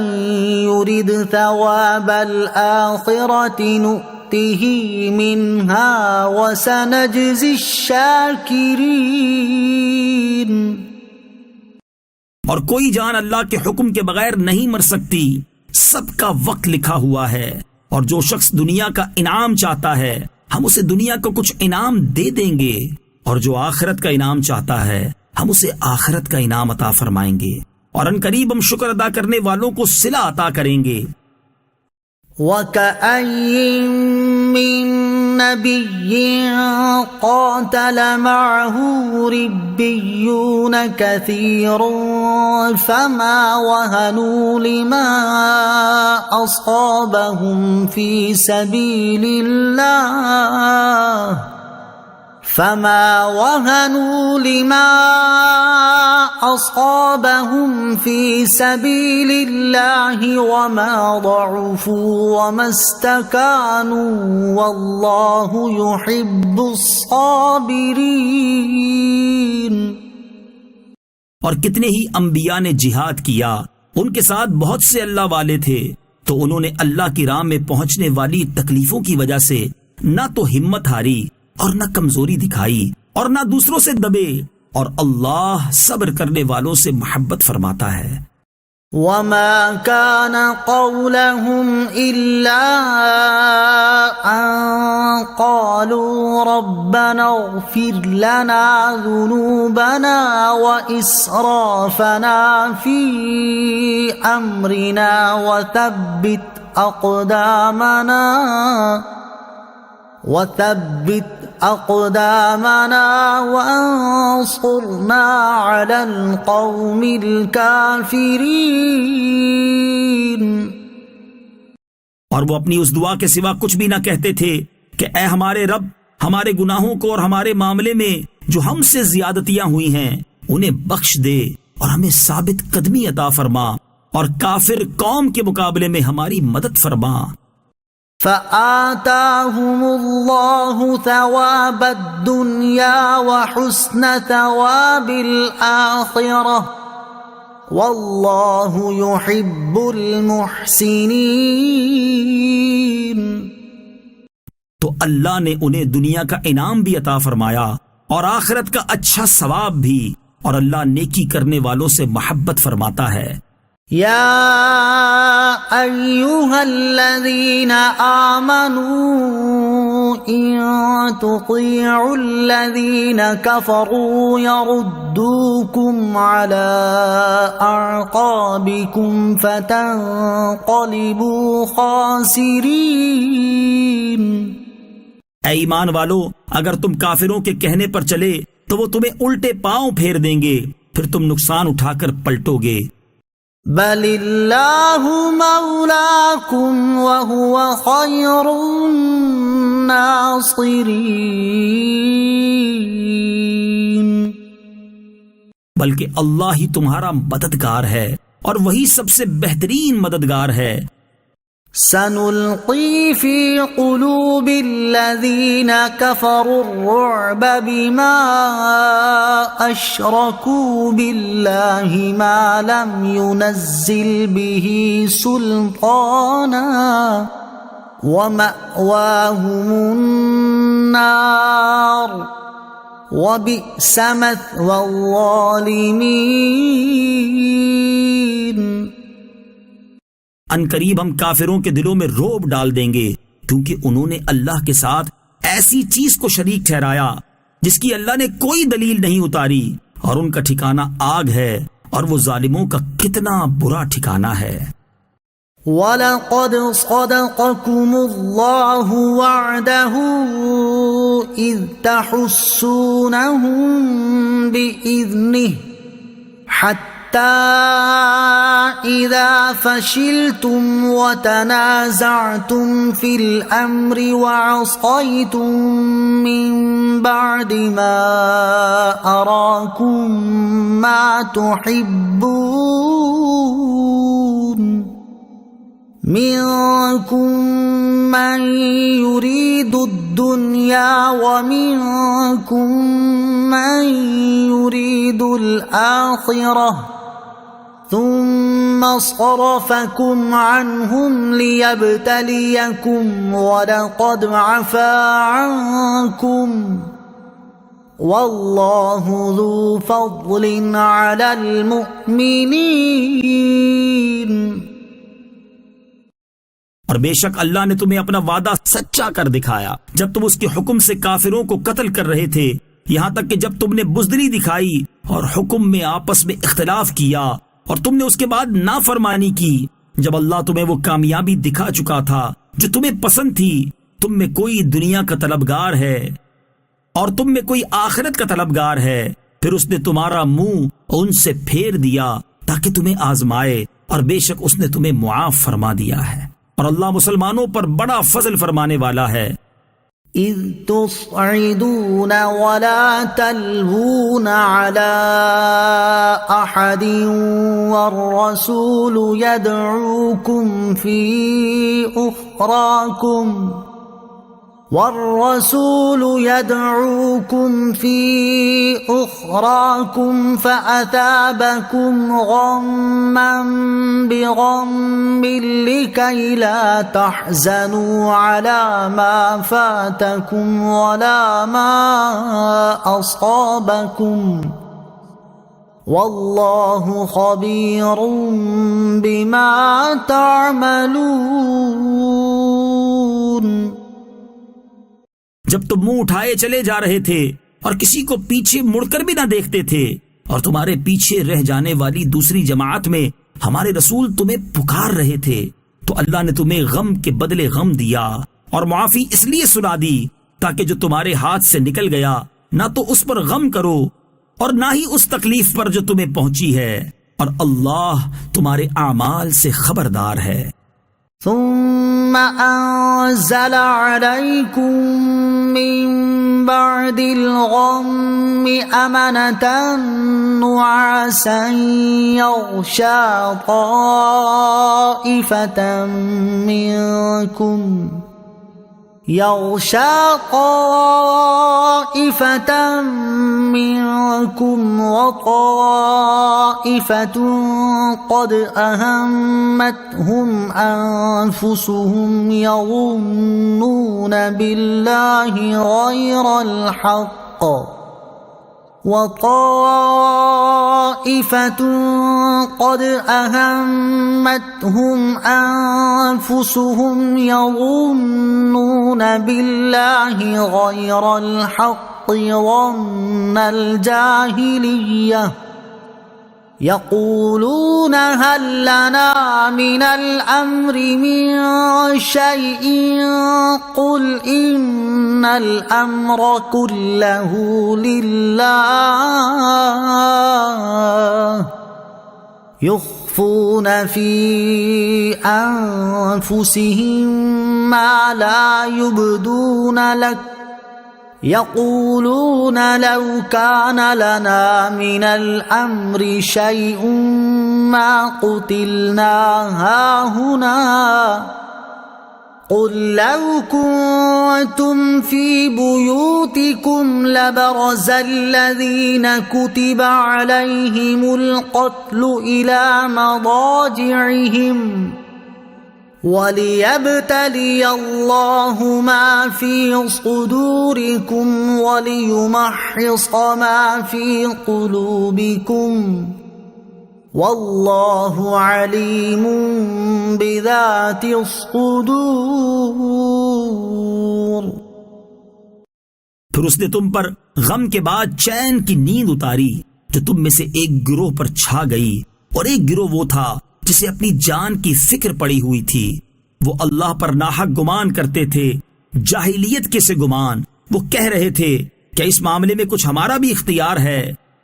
يُرِدْ ثَوَابَ الْآخِرَةِ نُؤْتِهِ مِنْهَا وَسَنَجْزِي الشَّاكِرِينَ. اور کوئی جان اللہ کے حکم کے بغیر نہیں مر سکتی، سب کا وقت لکھا ہوا ہے، اور جو شخص دنیا کا انعام چاہتا ہے ہم اسے دنیا کا کچھ انعام دے دیں گے، اور جو آخرت کا انعام چاہتا ہے ہم اسے آخرت کا انعام عطا فرمائیں گے، اور ان قریب ہم شکر ادا کرنے والوں کو صلہ عطا کریں گے. وَكَأَيٍّن مِّن نبي قاتل معه ربيون كثير فما وهنوا لما أصابهم في سبيل الله أصابهم في سبيل الله وما ضعفوا وما استكانوا والله يحب الصابرين. اور کتنے ہی انبیاء نے جہاد کیا، ان کے ساتھ بہت سے اللہ والے تھے، تو انہوں نے اللہ کی راہ میں پہنچنے والی تکلیفوں کی وجہ سے نہ تو ہمت ہاری اور نہ کمزوری دکھائی اور نہ دوسروں سے دبے، اور اللہ صبر کرنے والوں سے محبت فرماتا ہے. وما كان قولهم إلا أن قالوا ربنا اغفر لنا ذنوبنا وإسرافنا في أمرنا وثبت أقدامنا وانصرنا على القوم الكافرين. اور وہ اپنی اس دعا کے سوا کچھ بھی نہ کہتے تھے کہ اے ہمارے رب، ہمارے گناہوں کو اور ہمارے معاملے میں جو ہم سے زیادتیاں ہوئی ہیں انہیں بخش دے اور ہمیں ثابت قدمی عطا فرما اور کافر قوم کے مقابلے میں ہماری مدد فرما. فآتاهم الله ثواب الدنيا وحسن ثواب الآخرة والله يحب المحسنين. تو اللہ نے انہیں دنیا کا انعام بھی عطا فرمایا اور آخرت کا اچھا ثواب بھی، اور اللہ نیکی کرنے والوں سے محبت فرماتا ہے. يا أيها الذين آمنوا إن تطيعوا الذين كفروا يردوكم على أعقابكم فتنقلبوا خاسرين. اے ایمان والو، اگر تم کافروں کے کہنے پر چلے تو وہ تمہیں الٹے پاؤں پھیر دیں گے، پھر تم نقصان اٹھا کر پلٹو گے. بل اللہ مولاکم وہو خیر الناصرین. بلکہ اللہ ہی تمہارا مددگار ہے اور وہی سب سے بہترین مددگار ہے. سنلقی فی قلوب الذین کفروا الرعب بما اشرکوا باللہ ما لم ينزل به سلطانا ومأواهم النار وبئس مثوى الظالمین. ان قریب ہم کافروں کے دلوں میں رعب ڈال دیں گے، کیونکہ انہوں نے اللہ کے ساتھ ایسی چیز کو شریک ٹھہرایا جس کی اللہ نے کوئی دلیل نہیں اتاری، اور ان کا ٹھکانہ آگ ہے، اور وہ ظالموں کا کتنا برا ٹھکانہ ہے. وَلَقَدْ صَدَقَكُمُ اللَّهُ وَعْدَهُ إِذْ تَحُسُّونَهُم بِإِذْنِهِ حَتَّى إِذَا فَشِلْتُمْ وَتَنَازَعْتُمْ فِي الْأَمْرِ وَعَصَيْتُمْ مِنْ بَعْدِ مَا أَرَاكُمْ مَا تُحِبُّونَ مِنْكُمْ مَنْ يُرِيدُ الدُّنْيَا وَمِنْكُمْ مَنْ يُرِيدُ الْآخِرَةَ ثُمَّ صَرَفَكُمْ عَنْهُمْ لِيَبْتَلِيَكُمْ وَلَقَدْ عَفَا عَنْكُمْ وَاللَّهُ ذُو فَضْلٍ عَلَى الْمُؤْمِنِينَ. اور بے شک اللہ نے تمہیں اپنا وعدہ سچا کر دکھایا جب تم اس کے حکم سے کافروں کو قتل کر رہے تھے، یہاں تک کہ جب تم نے بزدلی دکھائی اور حکم میں آپس میں اختلاف کیا اور تم نے اس کے بعد نافرمانی کی، جب اللہ تمہیں وہ کامیابی دکھا چکا تھا جو تمہیں پسند تھی، تم میں کوئی دنیا کا طلبگار ہے اور تم میں کوئی آخرت کا طلبگار ہے، پھر اس نے تمہارا منہ ان سے پھیر دیا تاکہ تمہیں آزمائے، اور بے شک اس نے تمہیں معاف فرما دیا ہے، اور اللہ مسلمانوں پر بڑا فضل فرمانے والا ہے۔ إذ تصعدون ولا تلوون على أحد والرسول يدعوكم في أخراكم فأثابكم غما بغم لكي لا تحزنوا على ما فاتكم ولا ما أصابكم والله خبير بما تعملون۔ جب تم منہ اٹھائے چلے جا رہے تھے اور کسی کو پیچھے مڑ کر بھی نہ دیکھتے تھے، اور تمہارے پیچھے رہ جانے والی دوسری جماعت میں ہمارے رسول تمہیں پکار رہے تھے، تو اللہ نے تمہیں غم کے بدلے غم دیا، اور معافی اس لیے سنا دی تاکہ جو تمہارے ہاتھ سے نکل گیا نہ تو اس پر غم کرو اور نہ ہی اس تکلیف پر جو تمہیں پہنچی ہے، اور اللہ تمہارے اعمال سے خبردار ہے۔ ثم أنزل عليكم من بعد الغم أمنة نعاسا يغشى طائفة منكم وطائفة قد أهمتهم أنفسهم يظنون بالله غير الحق وطائفة قد أهمتهم أنفسهم يظنون بالله غير الحق ظن الجاهلية يقولون هل لنا من الأمر من شيء قل إن الأمر كله لله يخفون في أنفسهم ما لا يبدون لك يقولون لو كان لنا من الأمر شيء ما قتلنا هاهنا قل لو كنتم في بيوتكم لبرز الذين كتب عليهم القتل إلى مضاجعهم وَلِيَبْتَلِيَ اللَّهُ مَا فِي صُدُورِكُمْ وَلِيُمَحِّصَ مَا فِي قُلُوبِكُمْ وَاللَّهُ عَلِيمٌ بِذَاتِ الصُّدُورِ۔ پھر اس نے تم پر غم کے بعد چین کی نیند اتاری جو تم میں سے ایک گروہ پر چھا گئی، اور ایک گروہ وہ تھا جسے اپنی جان کی فکر پڑی ہوئی تھی، وہ اللہ پر ناحق گمان کرتے تھے، جاہلیت کے سے گمان۔ وہ کہہ رہے تھے کہ اس معاملے میں کچھ ہمارا بھی اختیار ہے۔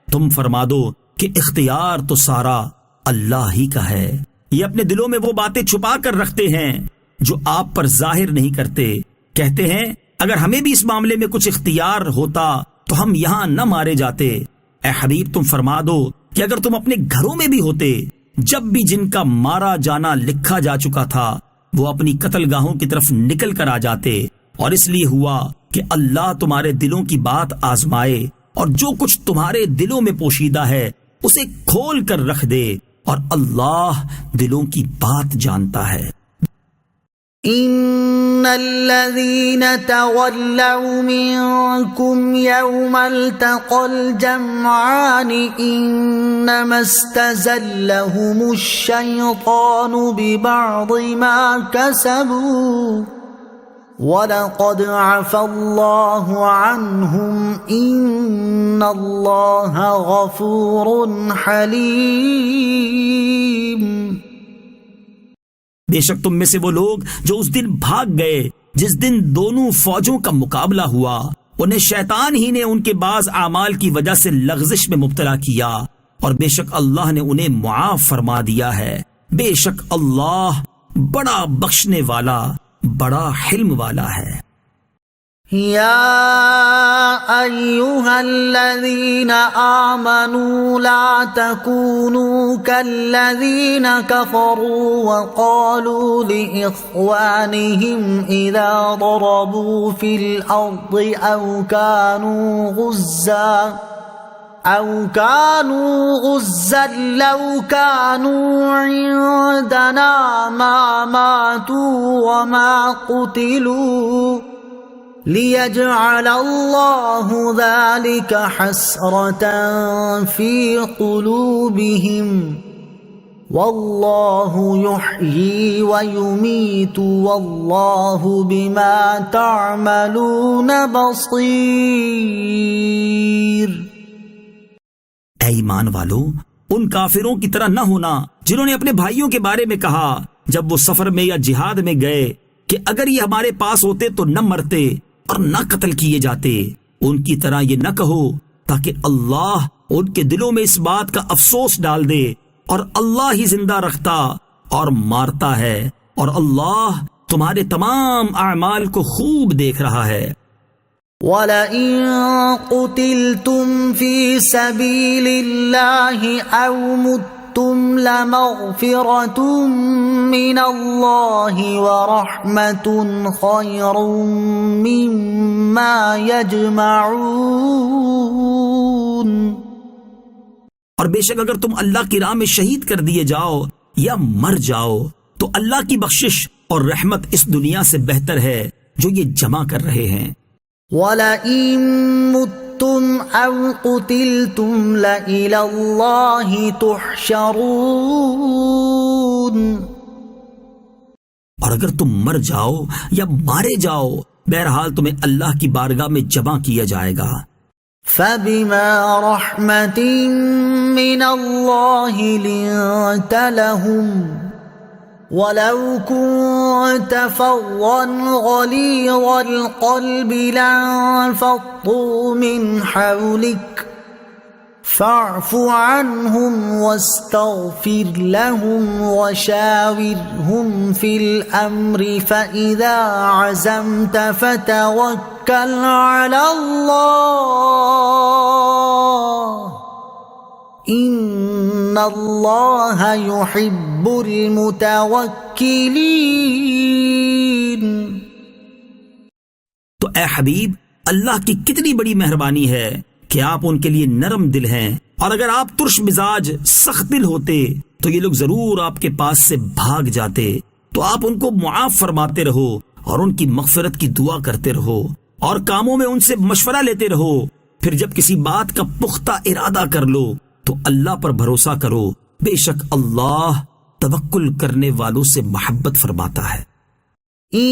تم فرما دو کہ اختیار تو سارا اللہ ہی کا ہے، یہ اپنے دلوں میں وہ باتیں چھپا کر رکھتے ہیں جو آپ پر ظاہر نہیں کرتے۔ کہتے ہیں اگر ہمیں بھی اس معاملے میں کچھ اختیار ہوتا تو ہم یہاں نہ مارے جاتے۔ اے حبیب تم فرما دو کہ اگر تم اپنے گھروں میں بھی ہوتے، جب بھی جن کا مارا جانا لکھا جا چکا تھا وہ اپنی قتل گاہوں کی طرف نکل کر آ جاتے، اور اس لیے ہوا کہ اللہ تمہارے دلوں کی بات آزمائے، اور جو کچھ تمہارے دلوں میں پوشیدہ ہے اسے کھول کر رکھ دے، اور اللہ دلوں کی بات جانتا ہے۔ ان الذين تولوا منكم يوم التقى الجمعان انما استزلهم الشيطان ببعض ما كسبوا وَلَقَدْ عَفَا اللَّهُ عَنْهُمْ إِنَّ اللَّهَ غَفُورٌ حَلِيمٌ۔ بے شک تم میں سے وہ لوگ جو اس دن بھاگ گئے جس دن دونوں فوجوں کا مقابلہ ہوا انہیں شیطان ہی نے ان کے بعض اعمال کی وجہ سے لغزش میں مبتلا کیا، اور بے شک اللہ نے انہیں معاف فرما دیا ہے۔ بے شک اللہ بڑا بخشنے والا، بڑا حلم والا ہے۔ يا أيها الذين آمنوا لا تكونوا كالذين كفروا وقالوا لإخوانهم إذا ضربوا في الأرض أو كانوا غزا لو كانوا عندنا ما ماتوا وما قتلوا ليجعل الله ذلك حسرة في قلوبهم والله يحيي ويميت والله بما تعملون بصير۔ اے ایمان والو، ان کافروں کی طرح نہ ہونا جنہوں نے اپنے بھائیوں کے بارے میں کہا جب وہ سفر میں یا جہاد میں گئے کہ اگر یہ ہمارے پاس ہوتے تو نہ مرتے اور نہ قتل کیے جاتے۔ ان کی طرح یہ نہ کہو تاکہ اللہ ان کے دلوں میں اس بات کا افسوس ڈال دے، اور اللہ ہی زندہ رکھتا اور مارتا ہے، اور اللہ تمہارے تمام اعمال کو خوب دیکھ رہا ہے۔ وَلَئِن قُتِلْتُمْ فِي سَبِيلِ اللَّهِ أَوْ مُتُّمْ لَمَغْفِرَةٌ مِّنَ اللَّهِ وَرَحْمَةٌ خَيْرٌ مِّمَّا يَجْمَعُونَ۔ اور بے شک اگر تم اللہ کی راہ میں شہید کر دیے جاؤ یا مر جاؤ تو اللہ کی بخشش اور رحمت اس دنیا سے بہتر ہے جو یہ جمع کر رہے ہیں۔ وَلَئِن مُتُّمْ أَوْ قُتِلْتُمْ لَإِلَى اللَّهِ تُحْشَرُونَ۔ اور اگر تم مر جاؤ یا مارے جاؤ بہرحال تمہیں اللہ کی بارگاہ میں جمع کیا جائے گا۔ فَبِمَا رَحْمَةٍ مِّنَ اللَّهِ لِنتَ لَهُمْ وَلَوْ كُنتَ فَظًّا غَلِيظَ الْقَلْبِ لَانفَضُّوا مِنْ حَوْلِكَ فَاعْفُ عَنْهُمْ وَاسْتَغْفِرْ لَهُمْ وَشَاوِرْهُمْ فِي الْأَمْرِ فَإِذَا عَزَمْتَ فَتَوَكَّلْ عَلَى اللَّهِ إِنَّ اللَّهَ يُحِبُّ الْمُتَوَكِّلِينَ۔ تو اے حبیب، اللہ کی کتنی بڑی مہربانی ہے کہ آپ ان کے لیے نرم دل ہیں، اور اگر آپ ترش مزاج سخت دل ہوتے تو یہ لوگ ضرور آپ کے پاس سے بھاگ جاتے۔ تو آپ ان کو معاف فرماتے رہو اور ان کی مغفرت کی دعا کرتے رہو، اور کاموں میں ان سے مشورہ لیتے رہو۔ پھر جب کسی بات کا پختہ ارادہ کر لو تو اللہ پر بھروسہ کرو، بے شک اللہ توکل کرنے والوں سے محبت فرماتا ہے۔ إِن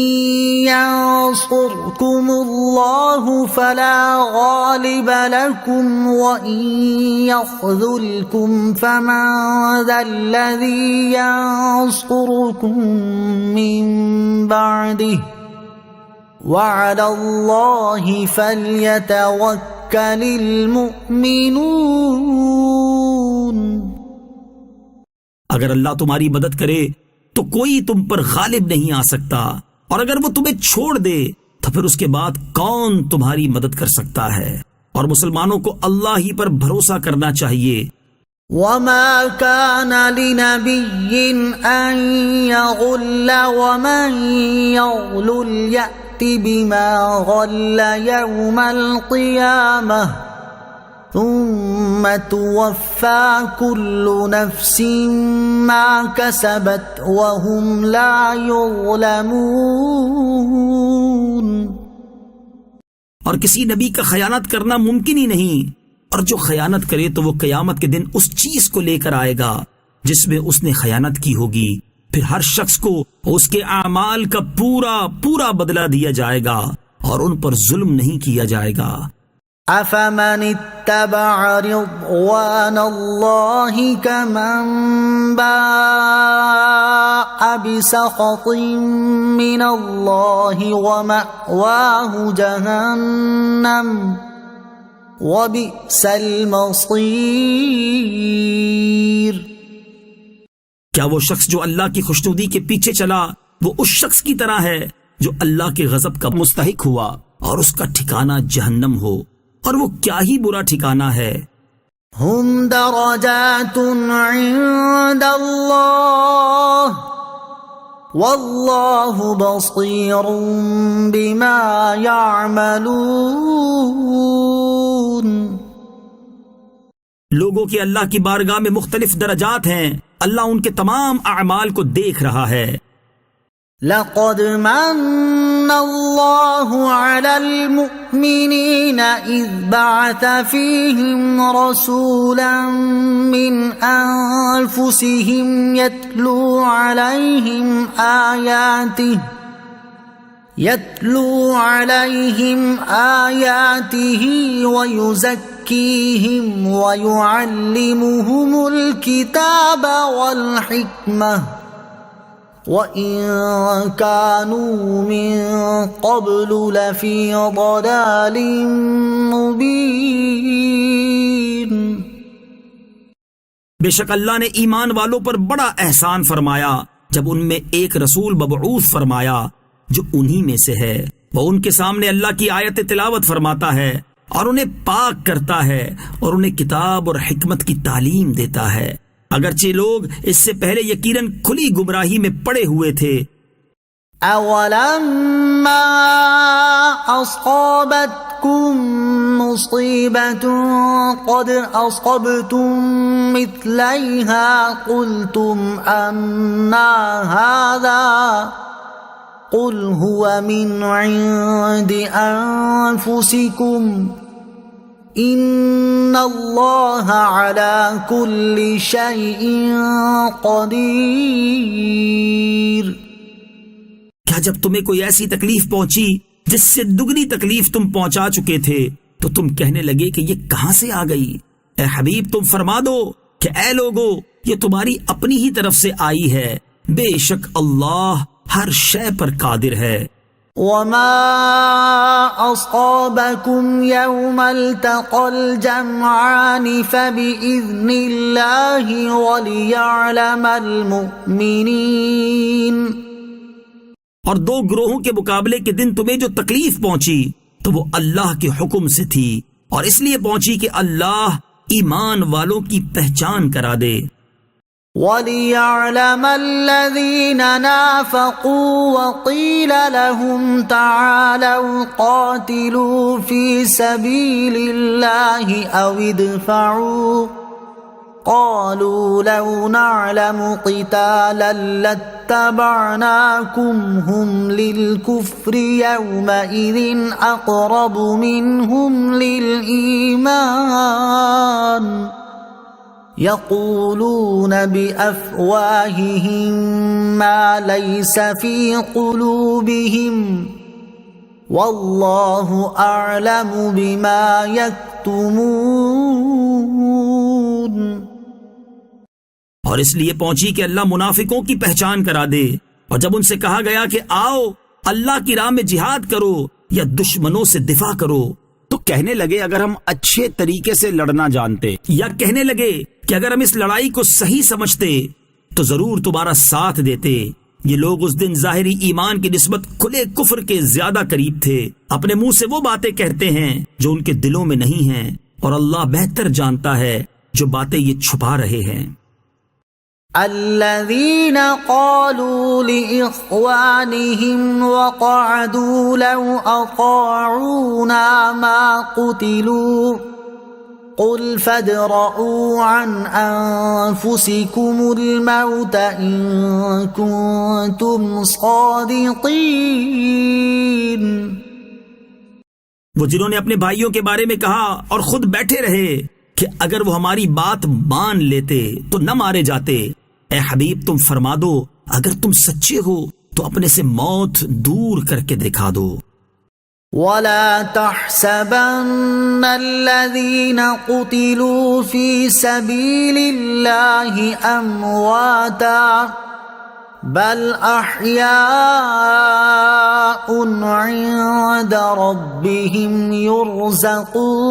يَنصُرْكُمُ اللَّهُ فَلَا غَالِبَ لَكُمْ وَإِن يَخْذُلْكُمْ فَمَن ذَا الَّذِي يَنصُرُكُم مِّن بَعْدِهِ وَعَلَى اللَّهِ فَلْيَتَوَكَّلِ الْمُؤْمِنُونَ۔ اگر اللہ تمہاری مدد کرے تو کوئی تم پر غالب نہیں آ سکتا، اور اگر وہ تمہیں چھوڑ دے تو پھر اس کے بعد کون تمہاری مدد کر سکتا ہے؟ اور مسلمانوں کو اللہ ہی پر بھروسہ کرنا چاہیے۔ وَمَا كَانَ لِنَبِيٍّ أَن يَغُلَّ وَمَن يَغْلُلْ يَأْتِ بِمَا غَلَّ يَوْمَ الْقِيَامَةِ ثُمَّ تُوَفَّى كُلُّ نَفْسٍ مَا كَسَبَتْ وَهُمْ لَا يُظْلَمُونَ۔ اور کسی نبی کا خیانت کرنا ممکن ہی نہیں، اور جو خیانت کرے تو وہ قیامت کے دن اس چیز کو لے کر آئے گا جس میں اس نے خیانت کی ہوگی، پھر ہر شخص کو اس کے اعمال کا پورا پورا بدلہ دیا جائے گا اور ان پر ظلم نہیں کیا جائے گا۔ أفمن اتبع رضوان الله كمن باء بسخط من الله ومأواه جهنم وبئس المصير۔ کیا وہ شخص جو اللہ کی خوشنودی کے پیچھے چلا وہ اس شخص کی طرح ہے جو اللہ کے غضب کا مستحق ہوا اور اس کا ٹھکانہ جہنم ہو، اور وہ کیا ہی برا ٹھکانہ ہے۔ ہم درجات عند اللہ واللہ بصیر بما یعملون۔ لوگوں کے اللہ کی بارگاہ میں مختلف درجات ہیں، اللہ ان کے تمام اعمال کو دیکھ رہا ہے۔ لقد من اللہ علی المؤمنین اذ بعث فیہم رسولا من انفسہم یتلو علیہم آیاتہ ویزکیہم ویعلمہم الکتاب والحکمہ وَإِن كَانُوا مِن قَبْلُ لَفِي ضَلَالٍ مُبِينٍ۔ بے شک اللہ نے ایمان والوں پر بڑا احسان فرمایا جب ان میں ایک رسول مبعوث فرمایا جو انہی میں سے ہے، وہ ان کے سامنے اللہ کی آیت تلاوت فرماتا ہے اور انہیں پاک کرتا ہے اور انہیں کتاب اور حکمت کی تعلیم دیتا ہے، اگرچہ لوگ اس سے پہلے یقیناً کھلی گمراہی میں پڑے ہوئے تھے۔ اولما اصابتکم مصیبۃ قد اصبتم مثلیہا قلتم انا ھذا قل هو من عند انفسکم ان اللہ علی کل شیء قدیر۔ کیا جب تمہیں کوئی ایسی تکلیف پہنچی جس سے دگنی تکلیف تم پہنچا چکے تھے تو تم کہنے لگے کہ یہ کہاں سے آ گئی؟ اے حبیب تم فرما دو کہ اے لوگو یہ تمہاری اپنی ہی طرف سے آئی ہے، بے شک اللہ ہر شے پر قادر ہے۔ وما أصابكم يوم التقى الجمعان فبإذن الله وليعلم المؤمنين۔ اور دو گروہوں کے مقابلے کے دن تمہیں جو تکلیف پہنچی تو وہ اللہ کے حکم سے تھی، اور اس لیے پہنچی کہ اللہ ایمان والوں کی پہچان کرا دے۔ وَلِيَعْلَمَ الَّذِينَ نَافَقُوا وَقِيلَ لَهُمْ تَعَالَوْا قَاتِلُوا فِي سَبِيلِ اللَّهِ أَوِ ادْفَعُوا قَالُوا لَوْ نَعْلَمُ قِتَالًا لَاتَّبَعْنَاكُمْ هُمْ لِلْكُفْرِ يَوْمَئِذٍ أَقْرَبُ مِنْهُمْ لِلْإِيمَانِ يقولون بأفواههم ما ليس في قلوبهم والله أعلم بما يكتمون۔ اور اس لیے پہنچی کہ اللہ منافقوں کی پہچان کرا دے، اور جب ان سے کہا گیا کہ آؤ اللہ کی راہ میں جہاد کرو یا دشمنوں سے دفاع کرو تو کہنے لگے اگر ہم اچھے طریقے سے لڑنا جانتے، یا کہنے لگے کہ اگر ہم اس لڑائی کو صحیح سمجھتے تو ضرور تمہارا ساتھ دیتے۔ یہ لوگ اس دن ظاہری ایمان کی نسبت کھلے کفر کے زیادہ قریب تھے، اپنے منہ سے وہ باتیں کہتے ہیں جو ان کے دلوں میں نہیں ہیں، اور اللہ بہتر جانتا ہے جو باتیں یہ چھپا رہے ہیں۔ الذين قالوا لإخوانهم وقعدوا لو أطاعونا ما قتلوا قل فادرءوا عن أنفسكم الموت إن كنتم صادقين۔ وہ جنہوں نے اپنے بھائیوں کے بارے میں کہا اور خود بیٹھے رہے کہ اگر وہ ہماری بات مان لیتے تو نہ مارے جاتے، اے حبیب تم فرما دو اگر تم سچے ہو تو اپنے سے موت دور کر کے دکھا دو۔ ولا تحسبن الذين قتلوا في سبيل الله أمواتا بل أحياء عند ربهم يرزقون.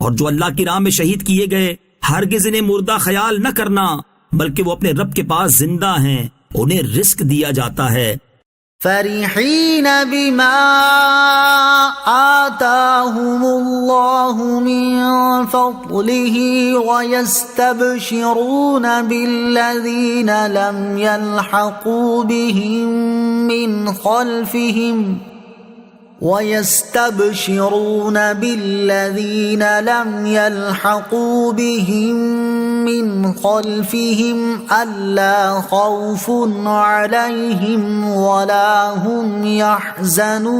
اور جو اللہ کی راہ میں شہید کیے گئے ہرگز انہیں مردہ خیال نہ کرنا، بلکہ وہ اپنے رب کے پاس زندہ ہیں، انہیں رزق دیا جاتا ہے. فرحين بما آتاهم الله من فضله ويستبشرون بالذين لم يلحقوا بهم من خلفهم ألا خوف عليهم ولا هم يحزنون.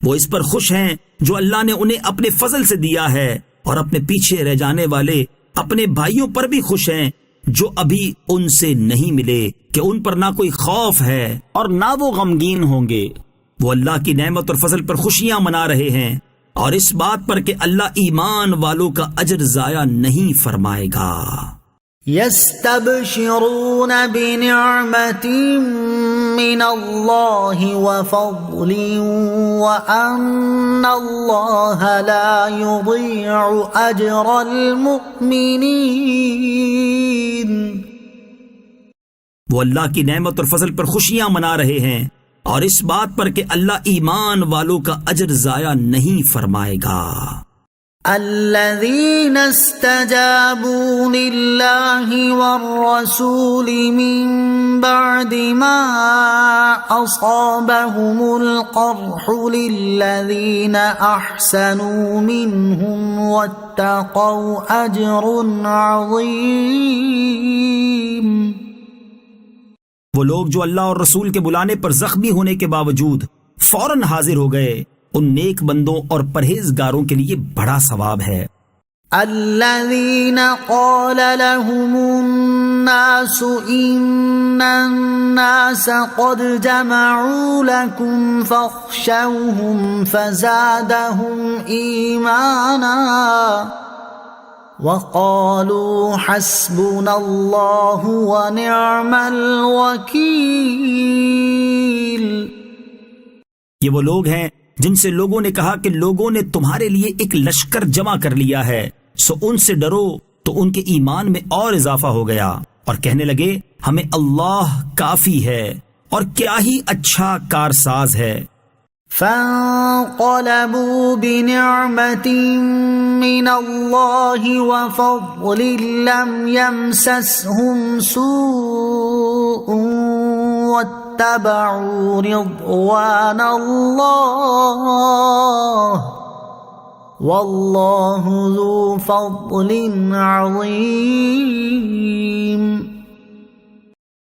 وہ اس پر خوش ہیں جو اللہ نے انہیں اپنے فضل سے دیا ہے، اور اپنے پیچھے رہ جانے والے اپنے بھائیوں پر بھی خوش ہیں جو ابھی ان سے نہیں ملے، کہ ان پر نہ کوئی خوف ہے اور نہ وہ غمگین ہوں گے. وہ اللہ کی نعمت اور فضل پر خوشیاں منا رہے ہیں، اور اس بات پر کہ اللہ ایمان والوں کا اجر ضائع نہیں فرمائے گا. يستبشرون بنعمة من الله وفضل وأن الله لا يضيع أجر المؤمنين. وہ اللہ کی نعمت اور فضل پر خوشیاں منا رہے ہیں، اور اس بات پر کہ اللہ ایمان والوں کا اجر ضائع نہیں فرمائے گا. الذين استجابوا لله والرسول من بعد ما أصابهم القرح للذين أحسنوا منهم واتقوا أجر عظيم. وہ لوگ جو اللہ اور رسول کے بلانے پر زخمی ہونے کے باوجود فوراً حاضر ہو گئے، ان نیک بندوں اور پرہیزگاروں کے لیے بڑا ثواب ہے. الذين قال لهم الناس إن الناس قد جمعوا لكم فاخشوهم فزادهم إيمانا وقالوا حسبنا الله ونعم الوكيل. یہ وہ لوگ ہیں جن سے لوگوں نے کہا کہ لوگوں نے تمہارے لیے ایک لشکر جمع کر لیا ہے، سو ان سے ڈرو، تو ان کے ایمان میں اور اضافہ ہو گیا، اور کہنے لگے ہمیں اللہ کافی ہے اور کیا ہی اچھا کارساز ہے. فانقلبوا بنعمة من الله وفضل لم يمسسهم سوء واتبعوا رضوان الله والله ذو فضل عظيم.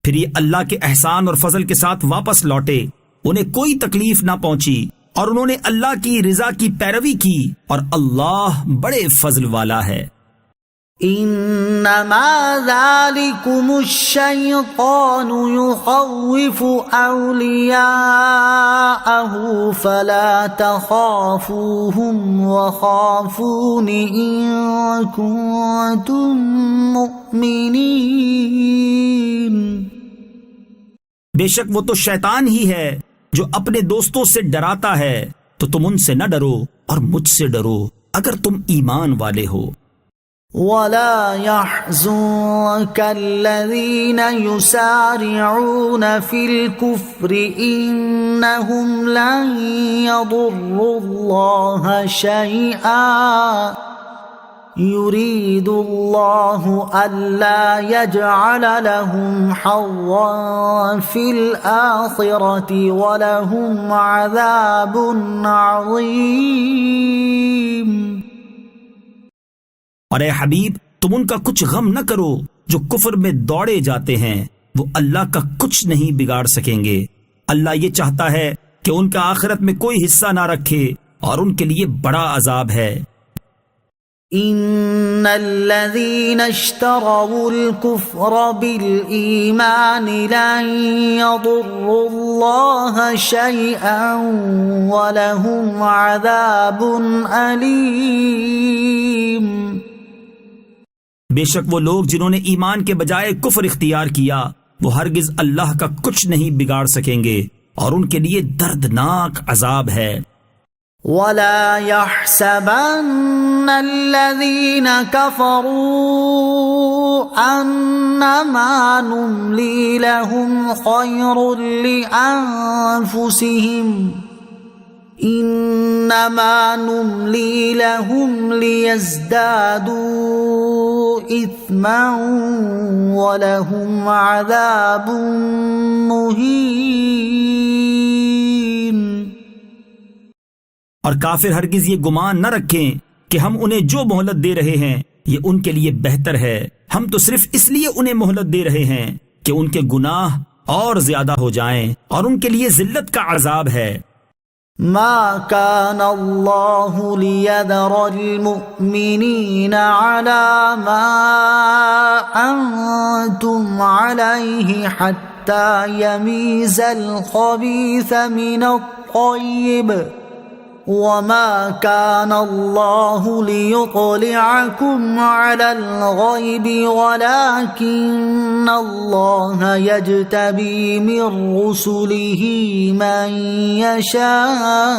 پھر یہ اللہ کے احسان اور فضل کے ساتھ واپس لوٹے، انہیں کوئی تکلیف نہ پہنچی، اور انہوں نے اللہ کی رضا کی پیروی کی، اور اللہ بڑے فضل والا ہے. انما ذلكم الشيطان يخوف اولياءه فلا تخافوهم وخافون ان كنتم مؤمنين. بے شک وہ تو شیطان ہی ہے جو اپنے دوستوں سے ڈراتا ہے، تو تم ان سے نہ ڈرو اور مجھ سے ڈرو اگر تم ایمان والے ہو. ولا يحزنك الذين يسارعون في الكفر إنهم لن يضروا الله شيئا يريد الله ألا يجعل لهم حظا في الآخرة ولهم عذاب عظيم. اور اے حبیب تم ان کا کچھ غم نہ کرو جو کفر میں دوڑے جاتے ہیں، وہ اللہ کا کچھ نہیں بگاڑ سکیں گے. اللہ یہ چاہتا ہے کہ ان کا آخرت میں کوئی حصہ نہ رکھے، اور ان کے لیے بڑا عذاب ہے. إن الذين اشتروا الكفر بالإيمان لن يضروا الله شيئا ولهم عذاب أليم. بے شک وہ لوگ جنہوں نے ایمان کے بجائے کفر اختیار کیا وہ ہرگز اللہ کا کچھ نہیں بگاڑ سکیں گے اور ان کے لیے دردناک عذاب ہے. ولا يحسبن الذين كفروا أنما نملي لهم خير لأنفسهم إنما نملي لهم ليزدادوا إثما ولهم عذاب مهين. اور کافر ہرگز یہ گمان نہ رکھیں کہ ہم انہیں جو مہلت دے رہے ہیں یہ ان کے لیے بہتر ہے. ہم تو صرف اس لیے انہیں مہلت دے رہے ہیں کہ ان کے گناہ اور زیادہ ہو جائیں اور ان کے لیے ذلت کا عذاب ہے. ما كان الله ليذر المؤمنين على ما أنتم عليه حتى يميز الخبيث من الطيب وما كان الله ليطلعكم على الغيب ولكن الله يجتبي من رسله من يشاء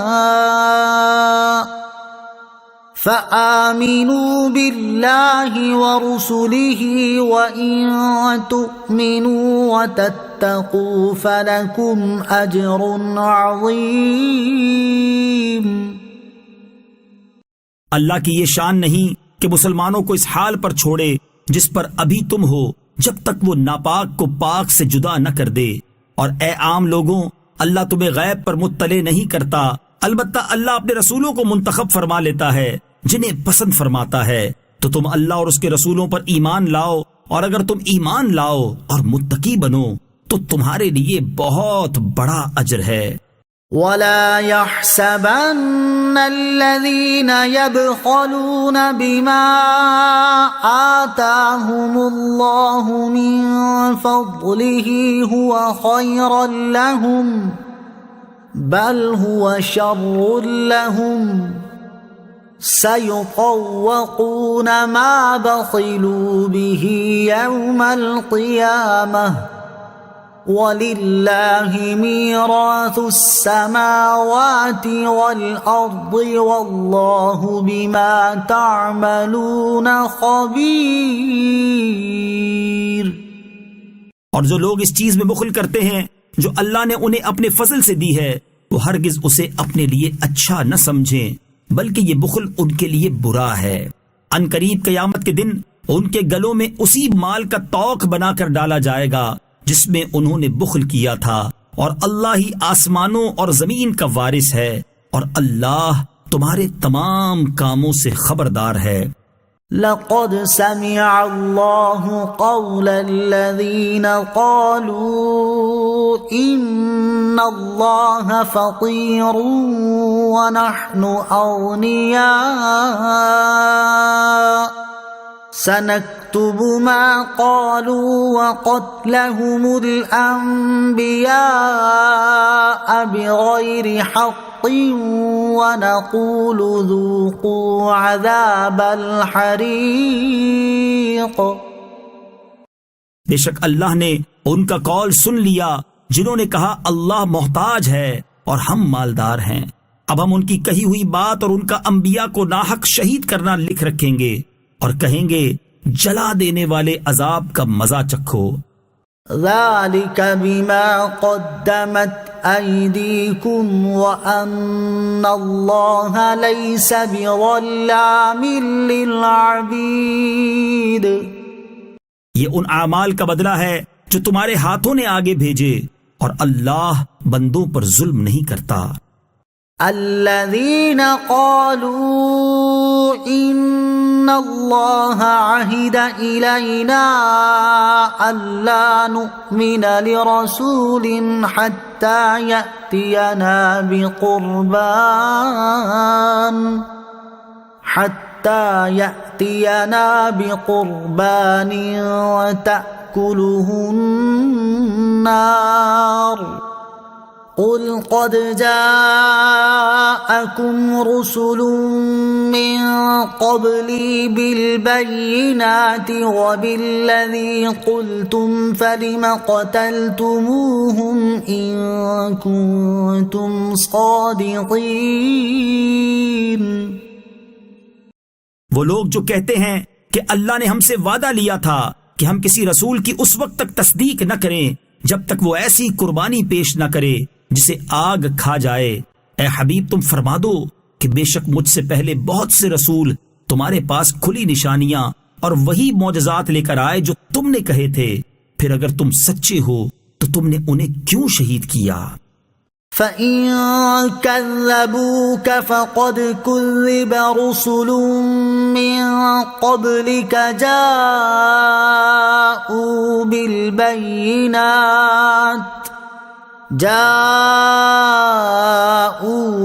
فآمنوا بالله ورسله وإن تؤمنوا وتتقوا فلكم أجر عظيم. اللہ کی یہ شان نہیں کہ مسلمانوں کو اس حال پر چھوڑے جس پر ابھی تم ہو جب تک وہ ناپاک کو پاک سے جدا نہ کر دے. اور اے عام لوگوں اللہ تمہیں غیب پر مطلع نہیں کرتا، البتہ اللہ اپنے رسولوں کو منتخب فرما لیتا ہے جنہیں پسند فرماتا ہے. تو تم اللہ اور اس کے رسولوں پر ایمان لاؤ اور اگر تم ایمان لاؤ اور متقی بنو تو تمہارے لیے بہت بڑا اجر ہے. ولا يحسبن الذين يبخلون بما آتاهم الله من فضله هو خيرا لهم بل هو شر لهم سيطوقون ما بخلوا به يوم القيامة وَلِلَّهِ مِيرَاثُ السَّمَاوَاتِ وَالْأَرْضِ وَاللَّهُ بِمَا تَعْمَلُونَ خَبِيرٌ. اور جو لوگ اس چیز میں بخل کرتے ہیں جو اللہ نے انہیں اپنے فضل سے دی ہے وہ ہرگز اسے اپنے لیے اچھا نہ سمجھیں بلکہ یہ بخل ان کے لیے برا ہے. ان قریب قیامت کے دن ان کے گلوں میں اسی مال کا توق بنا کر ڈالا جائے گا جس میں انہوں نے بخل کیا تھا اور اللہ ہی آسمانوں اور زمین کا وارث ہے اور اللہ تمہارے تمام کاموں سے خبردار ہے. لقد سمع الله قول الذين قالوا إن الله فقير ونحن أغنياء سنكتب ما قالوا وقتلهم الأنبياء بغير حق ونقول ذوقوا عذاب الحريق. بے شک اللہ نے ان کا قول سن لیا جنہوں نے کہا اللہ محتاج ہے اور ہم مالدار ہیں. اب ہم ان کی کہی ہوئی بات اور ان کا انبیاء کو ناحق شہید کرنا لکھ رکھیں گے اور کہیں گے جلا دینے والے عذاب کا مزہ چکھو. ذَلِكَ بِمَا قَدَّمَتْ أَيْدِيكُمْ وَأَنَّ اللَّهَ لَيْسَ بِظَلَّامٍ لِّلْعَبِيدِ. یہ ان اعمال کا بدلہ ہے جو تمہارے ہاتھوں نے آگے بھیجے اور اللہ بندوں پر ظلم نہیں کرتا. الذين قالوا إن الله عهد إلينا ألا نؤمن لرسول حتى يأتينا حتى يأتينا بقربان تأكله النار قل قد جاءكم رسل من قبلي بالبينات وبالذي قلتم فلم قتلتموهم إن كنتم صادقين۔ وہ لوگ جو کہتے ہیں کہ اللہ نے ہم سے وعدہ لیا تھا کہ ہم کسی رسول کی اس وقت تک تصدیق نہ کریں جب تک وہ ایسی قربانی پیش نہ کرے جسے آگ کھا جائے، اے حبیب تم فرما دو کہ بے شک مجھ سے پہلے بہت سے رسول تمہارے پاس کھلی نشانیاں اور وہی معجزات لے کر آئے جو تم نے کہے تھے، پھر اگر تم سچے ہو تو تم نے انہیں کیوں شہید کیا؟ فَإِن كَذَّبُوكَ فَقَدْ كُذِّبَ رُسُلٌ مِّن قَبْلِكَ جَاءُوا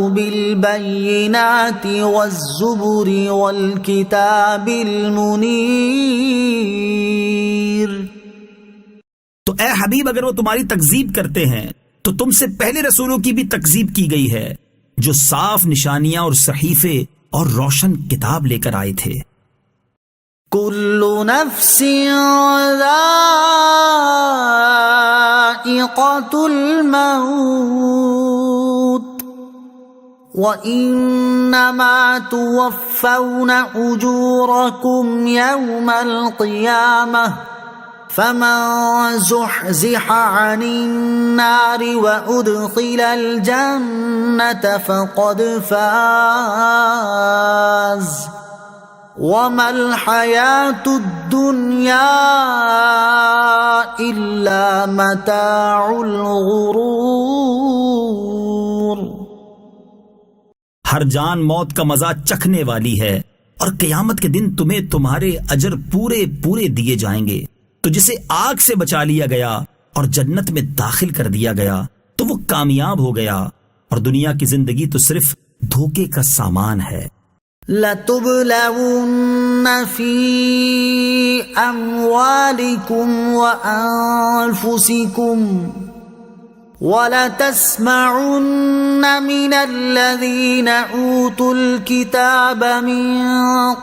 بالبينات والزبر والكتاب المنير۔ تو اے حبیب اگر وہ تمہاری تکذیب کرتے ہیں تو تم سے پہلے رسولوں کی بھی تکذیب کی گئی ہے جو صاف نشانیاں اور صحیفے اور روشن کتاب لے کر آئے تھے۔ كل نفس ذائقة الموت وإنما توفون أجوركم يوم القيامة فمن زحزح عن النار وأدخل الجنة فقد فاز وما الحياة الدنيا إلا متاع الغرور۔ ہر جان موت کا مزہ چکھنے والی ہے اور قیامت کے دن تمہیں تمہارے اجر پورے پورے دیے جائیں گے۔ تو جسے آگ سے بچا لیا گیا اور جنت میں داخل کر دیا گیا تو وہ کامیاب ہو گیا، اور دنیا کی زندگی تو صرف دھوکے کا سامان ہے۔ لَتُبْلَوُنَّ فِي أَمْوَالِكُمْ وَأَنفُسِكُمْ وَلَتَسْمَعُنَّ مِنَ الَّذِينَ أُوتُوا الْكِتَابَ مِنْ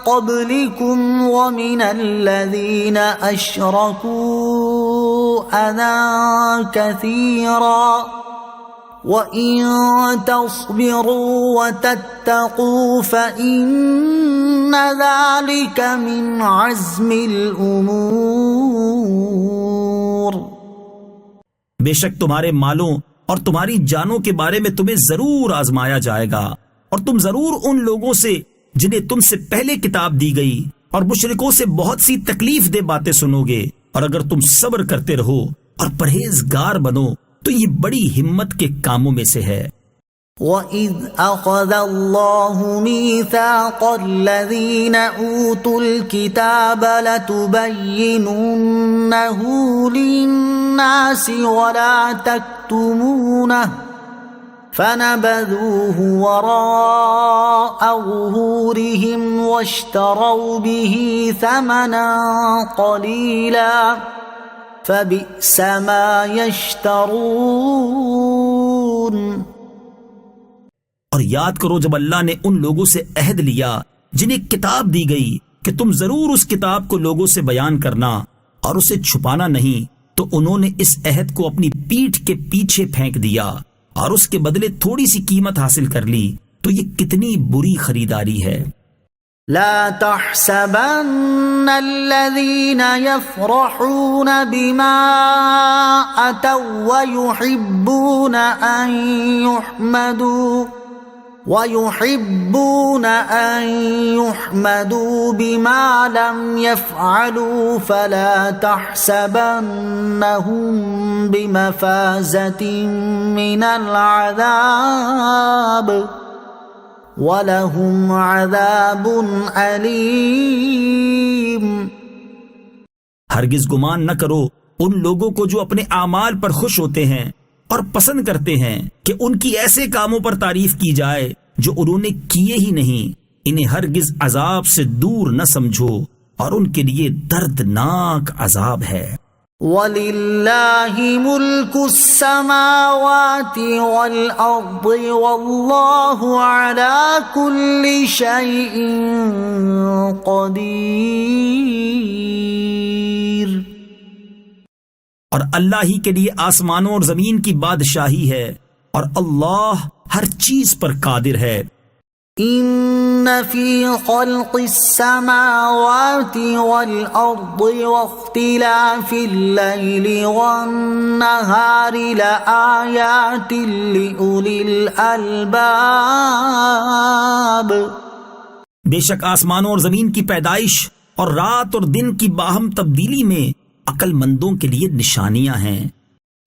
قَبْلِكُمْ وَمِنَ الَّذِينَ أَشْرَكُوا أَذًى كَثِيرًا وَإِن تَصْبِرُوا وَتَتَّقُوا فَإِنَّ ذَلِكَ مِنْ عَزْمِ الْأُمُورِ۔ بے شک تمہارے مالوں اور تمہاری جانوں کے بارے میں تمہیں ضرور آزمایا جائے گا، اور تم ضرور ان لوگوں سے جنہیں تم سے پہلے کتاب دی گئی اور مشرکوں سے بہت سی تکلیف دہ باتیں سنو گے، اور اگر تم صبر کرتے رہو اور پرہیزگار بنو تو یہ بڑی ہمت کے کاموں میں سے ہے۔ وَإِذْ أَخَذَ اللَّهُ مِيثَاقَ الَّذِينَ أُوتُوا الْكِتَابَ لَتُبَيِّنُنَّهُ لِلنَّاسِ وَلَا تَكْتُمُونَهُ فَنَبَذُوهُ وَرَاءَ ظُهُورِهِمْ وَاشْتَرَوْا بِهِ ثَمَنًا قَلِيلًا فَبِئْسَ مَا يَشْتَرُونَ۔ اور یاد کرو جب اللہ نے ان لوگوں سے عہد لیا جنہیں کتاب دی گئی کہ تم ضرور اس کتاب کو لوگوں سے بیان کرنا اور اسے چھپانا نہیں، تو انہوں نے اس عہد کو اپنی پیٹھ کے پیچھے پھینک دیا اور اس کے بدلے تھوڑی سی قیمت حاصل کر لی، تو یہ کتنی بری خریداری ہے۔ لا تحسبن الذين يفرحون بما أتوا ويحبون أن يحمدوا بما لم يفعلوا فلا تحسبنهم بمفازة من العذاب وَلَهُمْ عَذَابٌ أَلِيمٌ۔ ہرگز گمان نہ کرو ان لوگوں کو جو اپنے اعمال پر خوش ہوتے ہیں اور پسند کرتے ہیں کہ ان کی ایسے کاموں پر تعریف کی جائے جو انہوں نے کیے ہی نہیں، انہیں ہرگز عذاب سے دور نہ سمجھو اور ان کے لیے دردناک عذاب ہے۔ وَلِلَّهِ مُلْكُ السَّمَاوَاتِ وَالْأَرْضِ وَاللَّهُ عَلَى كُلِّ شَيْءٍ قَدِيرٌ۔ اور اللہ ہی کے لیے آسمانوں اور زمین کی بادشاہی ہے اور اللہ ہر چیز پر قادر ہے۔ ان فی خلق السماوات والارض واختلاف اللیل والنہار لآیات لأولی الالباب۔ بے شک آسمانوں اور زمین کی پیدائش اور رات اور دن کی باہم تبدیلی میں عقل مندوں کے لیے نشانیاں ہیں۔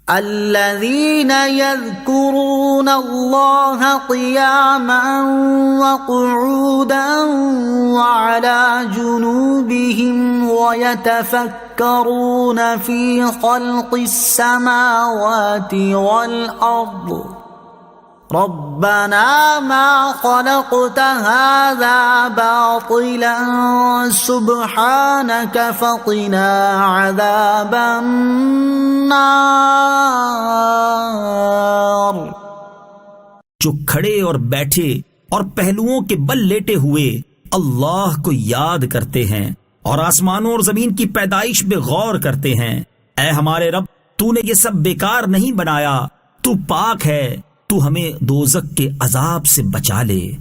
الذين يذكرون الله قياما وقعودا وعلى جنوبهم ويتفكرون في خلق السماوات والأرض ربنا ما خلقت هذا باطلا سبحانك فقنا عذاب النار۔ جو کھڑے اور بیٹھے اور پہلوؤں کے بل لیٹے ہوئے اللہ کو یاد کرتے ہیں اور آسمانوں اور زمین کی پیدائش پہ غور کرتے ہیں، اے ہمارے رب تو نے یہ سب بیکار نہیں بنایا، تو پاک ہے، تو ہمیں دوزخ کے عذاب سے بچا لے۔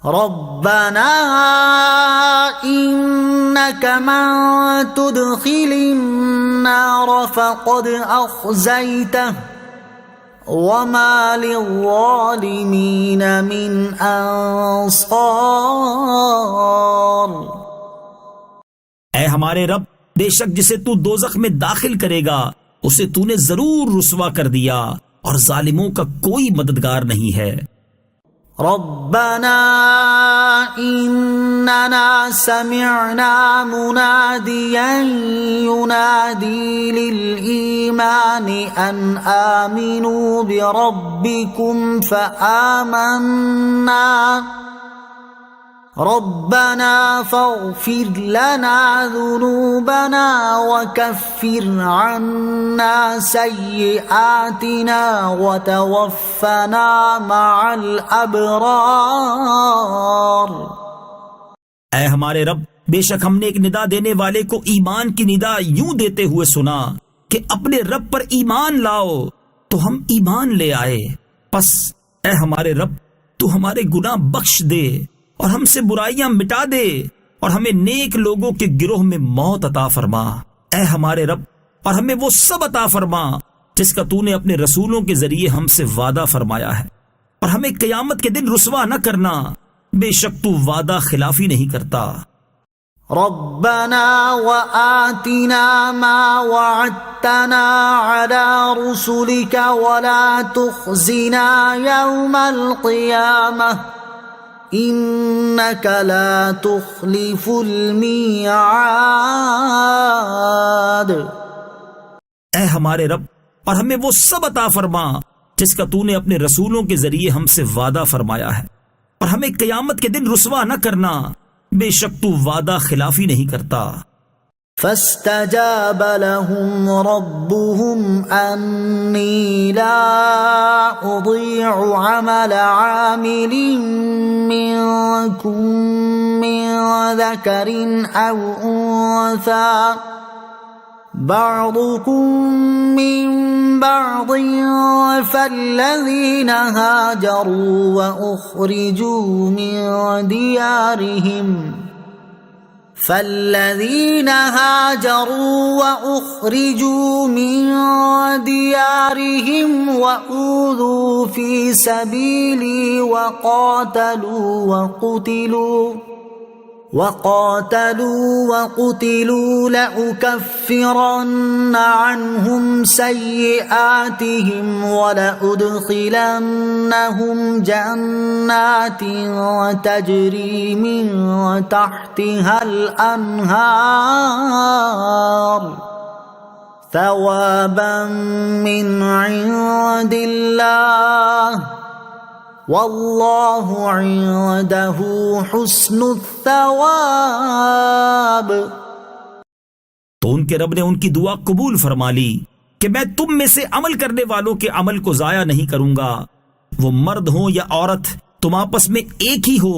ربنا انك من تدخل النار فقد اخزيته وما للظالمين من انصار۔ اے ہمارے رب، بے شک جسے تو دوزخ میں داخل کرے گا اسے تو نے ضرور رسوا کر دیا اور ظالموں کا کوئی مددگار نہیں ہے۔ ربنا اننا سمعنا مناديا ينادي للإيمان ان آمنوا بربكم فآمنا ربنا فاغفر لنا ذنوبنا وكفر عنا سيئاتنا وتوفنا مع الأبرار۔ اے ہمارے رب، بے شک ہم نے ایک ندا دینے والے کو ایمان کی ندا یوں دیتے ہوئے سنا کہ اپنے رب پر ایمان لاؤ، تو ہم ایمان لے آئے، پس اے ہمارے رب تو ہمارے گناہ بخش دے اور ہم سے برائیاں مٹا دے اور ہمیں نیک لوگوں کے گروہ میں موت عطا فرما۔ اے ہمارے رب، اور ہمیں وہ سب عطا فرما جس کا تو نے اپنے رسولوں کے ذریعے ہم سے وعدہ فرمایا ہے، اور ہمیں قیامت کے دن رسوا نہ کرنا، بے شک تو وعدہ خلافی نہیں کرتا۔ ربنا وآتنا ما وعدتنا على رسلك ولا تخزنا يوم القيامة انك لا تخلف الميعاد۔ اے ہمارے رب، اور ہمیں وہ سب عطا فرما جس کا تو نے اپنے رسولوں کے ذریعے ہم سے وعدہ فرمایا ہے، اور ہمیں قیامت کے دن رسوا نہ کرنا، بے شک تو وعدہ خلافی نہیں کرتا۔ فاستجاب لهم ربهم أني لا أضيع عمل عامل منكم من ذكر أو أنثى بعضكم من بعض فالذين هاجروا وأخرجوا من ديارهم وأوذوا في سبيلي وقاتلوا لأكفرن عنهم سيئاتهم ولأدخلنهم جنات تجري من تحتها الأنهار ثوابا من عند الله واللہ عنده حسن الثواب. تو ان کے رب نے ان کی دعا قبول فرما لی کہ میں تم میں سے عمل کرنے والوں کے عمل کو ضائع نہیں کروں گا، وہ مرد ہوں یا عورت، تم آپس میں ایک ہی ہو.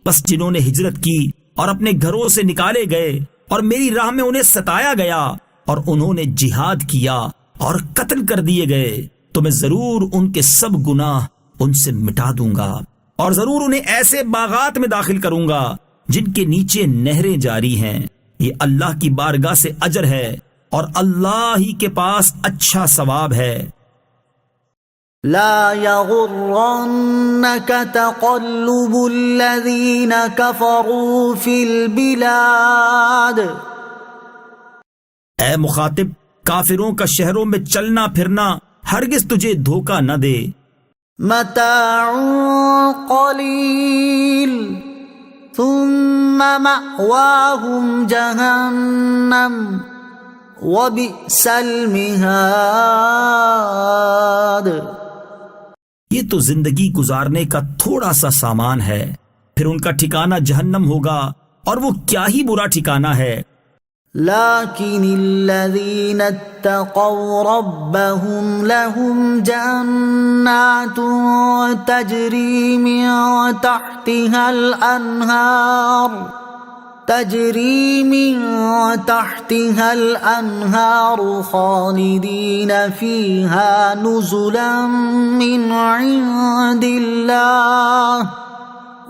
بس جنہوں نے ہجرت کی اور اپنے گھروں سے نکالے گئے اور میری راہ میں انہیں ستایا گیا اور انہوں نے جہاد کیا اور قتل کر دیے گئے، تو میں ضرور ان کے سب گناہ ان سے مٹا دوں گا، اور ضرور انہیں ایسے باغات میں داخل کروں گا جن کے نیچے نہریں جاری ہیں. یہ اللہ کی بارگاہ سے اجر ہے اور اللہ ہی کے پاس اچھا ثواب ہے. لا يغرنك تقلب الذين كفروا في البلاد. اے مخاطب، کافروں کا شہروں میں چلنا پھرنا ہرگز تجھے دھوکہ نہ دے. متاع قلیل ثم مأواهم جہنم وبئس المہاد. یہ تو زندگی گزارنے کا تھوڑا سا سامان ہے، پھر ان کا ٹھکانہ جہنم ہوگا، اور وہ کیا ہی برا ٹھکانہ ہے. لیکن الذین اتقوا ربهم لهم جنات تجری من تحتها الانہار خالدین فیہا نزلا من عند اللہ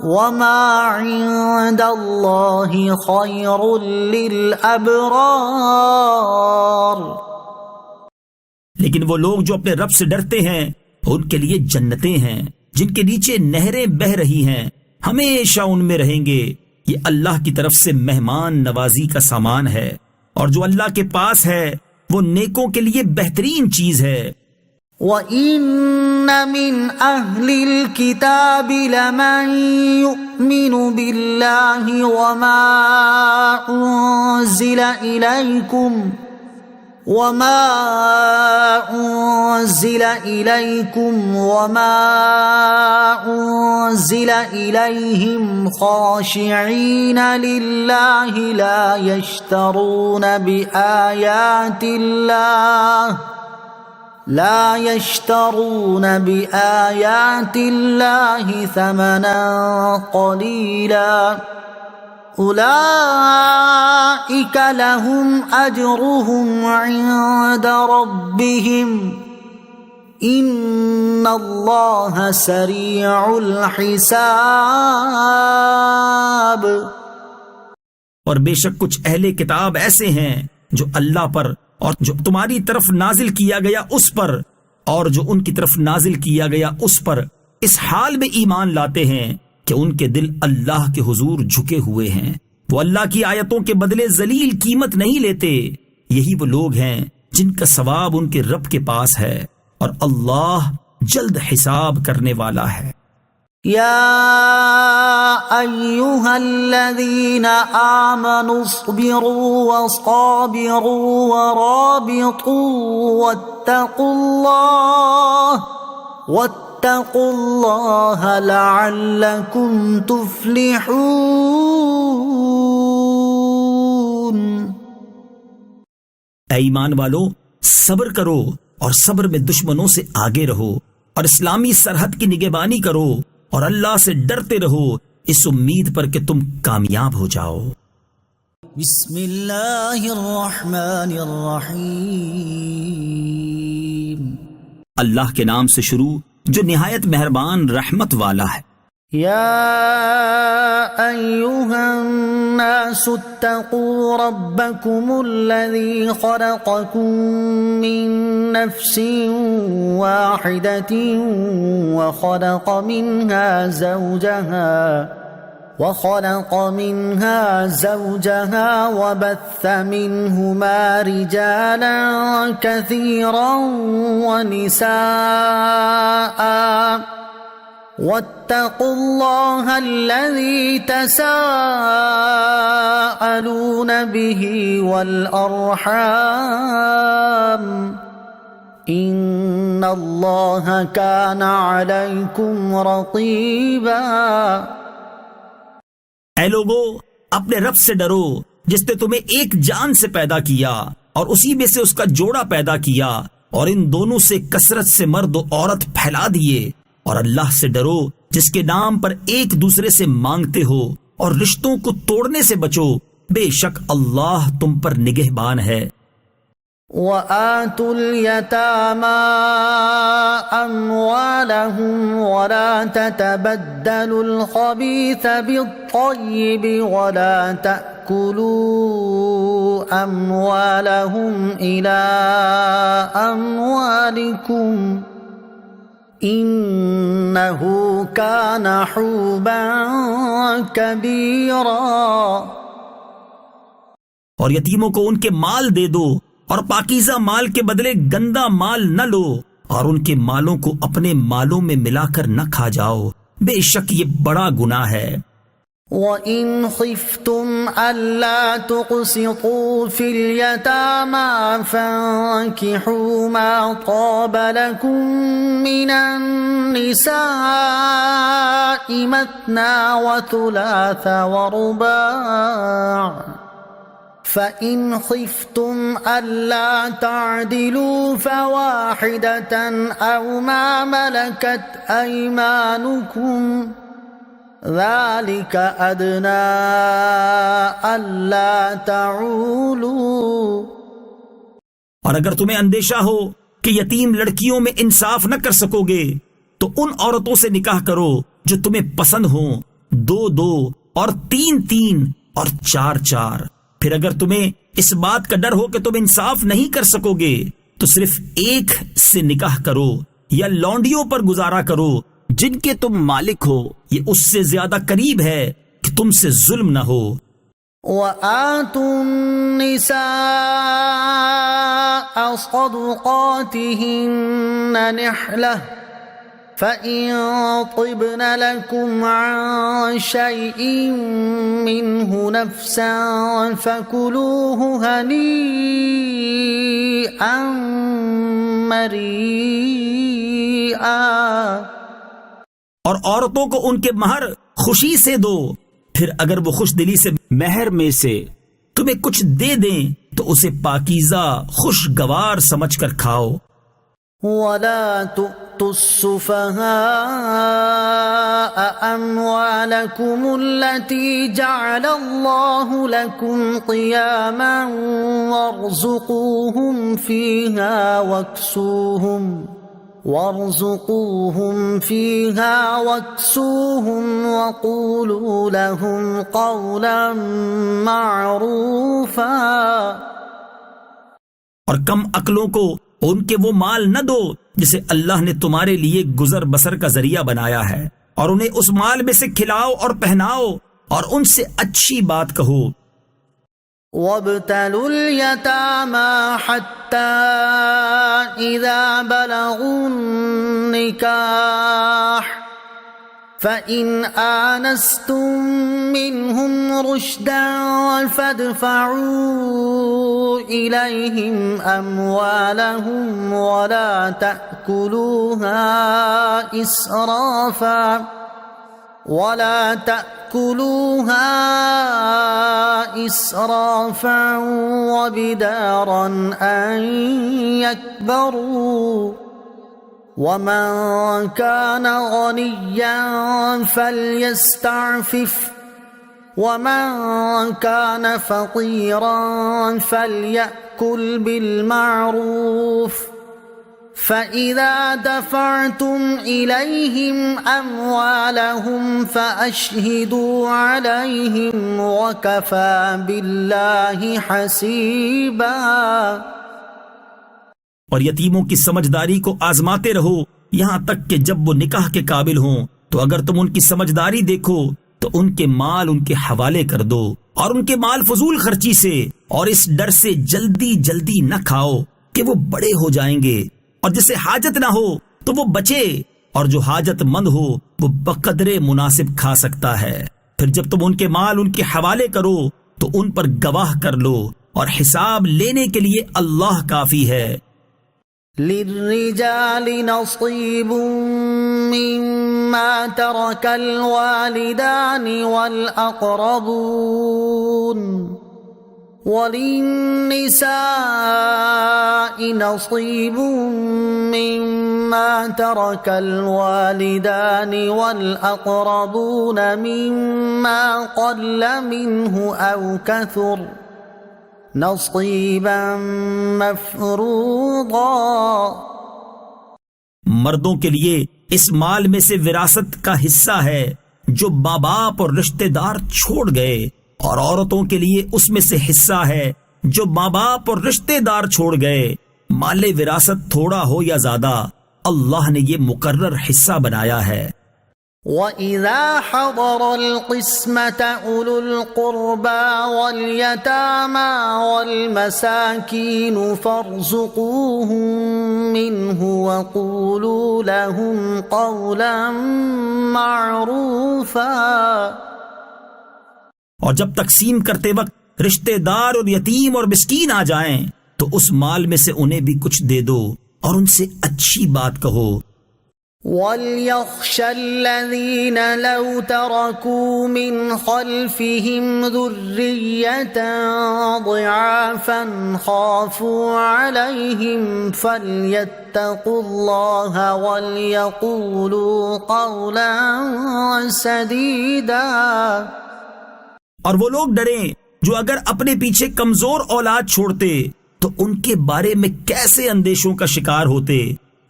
وما عند اللہ خیر للابرار. لیکن وہ لوگ جو اپنے رب سے ڈرتے ہیں ان کے لیے جنتیں ہیں جن کے نیچے نہریں بہ رہی ہیں، ہمیشہ ان میں رہیں گے. یہ اللہ کی طرف سے مہمان نوازی کا سامان ہے، اور جو اللہ کے پاس ہے وہ نیکوں کے لیے بہترین چیز ہے. وَإِنَّ مِنْ أَهْلِ الْكِتَابِ لَمَنْ يُؤْمِنُ بِاللَّهِ وَمَا أُنزِلَ إِلَيْكُمْ وَمَا أُنزِلَ إِلَيْهِمْ خَاشِعِينَ لِلَّهِ لَا يَشْتَرُونَ بِآيَاتِ اللَّهِ ثَمَنًا قَلِيلًا أُولَئِكَ لَهُمْ أَجْرُهُمْ عِندَ رَبِّهِمْ إِنَّ اللَّهَ سَرِيعُ الْحِسَابِ. اور بے شک کچھ اہل کتاب ایسے ہیں جو اللہ پر اور جو تمہاری طرف نازل کیا گیا اس پر اور جو ان کی طرف نازل کیا گیا اس پر اس حال میں ایمان لاتے ہیں کہ ان کے دل اللہ کے حضور جھکے ہوئے ہیں. وہ اللہ کی آیتوں کے بدلے ذلیل قیمت نہیں لیتے. یہی وہ لوگ ہیں جن کا ثواب ان کے رب کے پاس ہے، اور اللہ جلد حساب کرنے والا ہے. یا ایہا الذین آمنوا اصبروا وصابروا ورابطوا واتقوا اللہ لعلکم تفلحون. اے ایمان والو، صبر کرو اور صبر میں دشمنوں سے آگے رہو، اور اسلامی سرحد کی نگہبانی کرو، اور اللہ سے ڈرتے رہو اس امید پر کہ تم کامیاب ہو جاؤ. بسم اللہ الرحمن الرحیم. اللہ کے نام سے شروع جو نہایت مہربان رحمت والا ہے. یا ایہا الناس اتقوا ربکم الذی خلقکم من نفس واحدة وخلق منها زوجها وبث منهما رجالا كثيرا ونساء واتقوا الله الذي تساءلون به والأرحام إن اللہ کان علیکم رقیبا۔ اے لوگو، اپنے رب سے ڈرو جس نے تمہیں ایک جان سے پیدا کیا اور اسی میں سے اس کا جوڑا پیدا کیا، اور ان دونوں سے کثرت سے مرد و عورت پھیلا دیے، اور اللہ سے ڈرو جس کے نام پر ایک دوسرے سے مانگتے ہو، اور رشتوں کو توڑنے سے بچو، بے شک اللہ تم پر نگہبان ہے۔ وَآتُوا الْيَتَامَى أَمْوَالَهُمْ وَلَا تَتَبَدَّلُوا الْخَبِيثَ بِالطَّيِّبِ وَلَا تَأْكُلُوا أَمْوَالَهُمْ إِلَىٰ أَمْوَالِكُمْ إِنَّهُ كَانَ حُوبًا كَبِيرًا۔ اور یتیموں کو ان کے مال دے دو، اور پاکیزہ مال کے بدلے گندا مال نہ لو، اور ان کے مالوں کو اپنے مالوں میں ملا کر نہ کھا جاؤ، بے شک یہ بڑا گناہ ہے۔ وَإِنْ خِفْتُمْ أَلَّا تُقْسِطُوا فِي الْيَتَامَى فَانكِحُوا مَا طَابَ لَكُم مِّنَ النِّسَاءِ مَثْنَىٰ وَثُلَاثَ وَرُبَاعَ، فَإِنْ خِفْتُمْ أَلَّا تَعْدِلُوا فَوَاحِدَةً أَوْ مَا مَلَكَتْ أَيْمَانُكُمْ ذَلِكَ أَدْنَىٰ أَلَّا تَعُولُوا۔ اور اگر تمہیں اندیشہ ہو کہ یتیم لڑکیوں میں انصاف نہ کر سکو گے تو ان عورتوں سے نکاح کرو جو تمہیں پسند ہوں، 2 اور 3 اور 4۔ پھر اگر تمہیں اس بات کا ڈر ہو کہ تم انصاف نہیں کر سکو گے تو صرف ایک سے نکاح کرو، یا لونڈیوں پر گزارا کرو جن کے تم مالک ہو، یہ اس سے زیادہ قریب ہے کہ تم سے ظلم نہ ہو۔ وَآتُوا النِّسَاءَ صَدُقَاتِهِنَّ نِحْلَةً فَإِن طِبْنَ لَكُمْ عَن شَيْءٍ مِّنْهُ نَفْسًا فَكُلُوهُ هَنِيئًا مَّرِيئًا۔ اور عورتوں کو ان کے مہر خوشی سے دو، پھر اگر وہ خوش دلی سے مہر میں سے تمہیں کچھ دے دیں تو اسے پاکیزہ خوشگوار سمجھ کر کھاؤ۔ وَلَا تُؤْتُوا السُّفَهَاءَ أَمْوَالَكُمُ الَّتِي جَعَلَ اللَّهُ لَكُمْ قِيَامًا وَارْزُقُوهُمْ فِيهَا وَاكْسُوهُمْ وَقُولُوا لَهُمْ قَوْلًا مَّعْرُوفًا۔ اور کم عقلوں کو ان کے وہ مال نہ دو جسے اللہ نے تمہارے لیے گزر بسر کا ذریعہ بنایا ہے، اور انہیں اس مال میں سے کھلاؤ اور پہناؤ، اور ان سے اچھی بات کہو۔ وَابْتَلُوا الْيَتَامَى حَتَّى إِذَا بَلَغُوا النِّكَاحَ فَإِنْ آنَسْتُم مِّنْهُمْ رُشْدًا فَادْفَعُوا إِلَيْهِمْ أَمْوَالَهُمْ وَلَا تَأْكُلُوهَا إِسْرَافًا وَبِدَارًا أَن يَكْبَرُوا، وَمَن كَانَ غَنِيًّا فَلْيَسْتَعْفِفْ، وَمَن كَانَ فَقِيرًا فَلْيَأْكُلْ بِالْمَعْرُوفِ، فَإِذَا دَفَعْتُمْ إِلَيْهِمْ أَمْوَالَهُمْ فَأَشْهِدُوا عَلَيْهِمْ وَكَفَى بِاللَّهِ حَسِيبًا۔ اور یتیموں کی سمجھداری کو آزماتے رہو یہاں تک کہ جب وہ نکاح کے قابل ہوں، تو اگر تم ان کی سمجھداری دیکھو تو ان کے مال ان کے حوالے کر دو، اور ان کے مال فضول خرچی سے اور اس ڈر سے جلدی جلدی نہ کھاؤ کہ وہ بڑے ہو جائیں گے، اور جسے حاجت نہ ہو تو وہ بچے، اور جو حاجت مند ہو وہ بقدرے مناسب کھا سکتا ہے۔ پھر جب تم ان کے مال ان کے حوالے کرو تو ان پر گواہ کر لو، اور حساب لینے کے لیے اللہ کافی ہے۔ للرجال نصيب مما ترك الوالدان والأقربون وللنساء نصيب مما ترك الوالدان والأقربون مما قل منه أو كثر نصيبا مفروضا۔ مردوں کے لیے اس مال میں سے وراثت کا حصہ ہے جو ماں باپ اور رشتہ دار چھوڑ گئے، اور عورتوں کے لیے اس میں سے حصہ ہے جو ماں باپ اور رشتہ دار چھوڑ گئے۔ مال وراثت تھوڑا ہو یا زیادہ، اللہ نے یہ مقرر حصہ بنایا ہے۔ وَإِذَا حَضَرَ الْقِسْمَةَ أُولُو الْقُرْبَى وَالْيَتَامَى وَالْمَسَاكِينُ فَارْزُقُوهُم مِّنْهُ وَقُولُوا لَهُمْ قَوْلًا مَّعْرُوفًا۔ اور جب تقسیم کرتے وقت رشتہ دار اور یتیم اور مسکین آ جائیں تو اس مال میں سے انہیں بھی کچھ دے دو اور ان سے اچھی بات کہو۔ وَلْيَخْشَ الَّذِينَ لَوْ تَرَكُوا مِنْ خَلْفِهِمْ ذُرِّيَّةً ضِعَافًا خَافُوا عَلَيْهِمْ فَلْيَتَّقُوا اللَّهَ وَلْيَقُولُوا قَوْلًا سَدِيدًا۔ اور وہ لوگ ڈریں جو اگر اپنے پیچھے کمزور اولاد چھوڑتے تو ان کے بارے میں کیسے اندیشوں کا شکار ہوتے،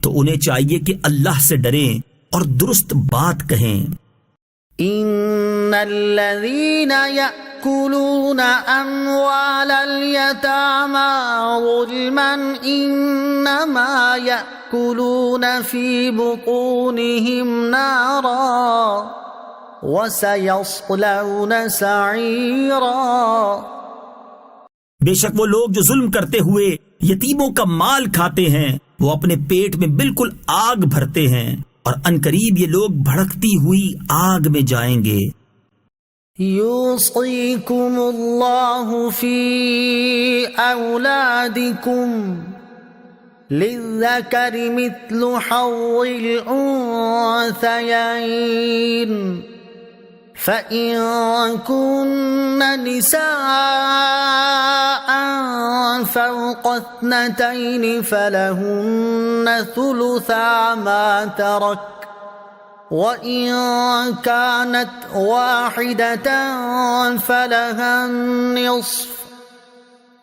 تو انہیں چاہیے کہ اللہ سے ڈریں اور درست بات کہیں۔ ان الذين يأكلون اموال اليتامى ظلما انما يأكلون في بطونهم نارا وسيصلون سعيرا۔ بے شک وہ لوگ جو ظلم کرتے ہوئے یتیموں کا مال کھاتے ہیں وہ اپنے پیٹ میں بالکل آگ بھرتے ہیں، اور عنقریب یہ لوگ بھڑکتی ہوئی آگ میں جائیں گے۔ یوصیکم اللہ فی اولادکم للذکر مثل حظ الانثیین فَإِن كُنَّ نِسَاءً فَوْقَ اثْنَتَيْنِ فَلَهُنَّ ثُلُثَا مَا تَرَكَ وَإِن كَانَتْ وَاحِدَةً فَلَهَا النِّصْفُ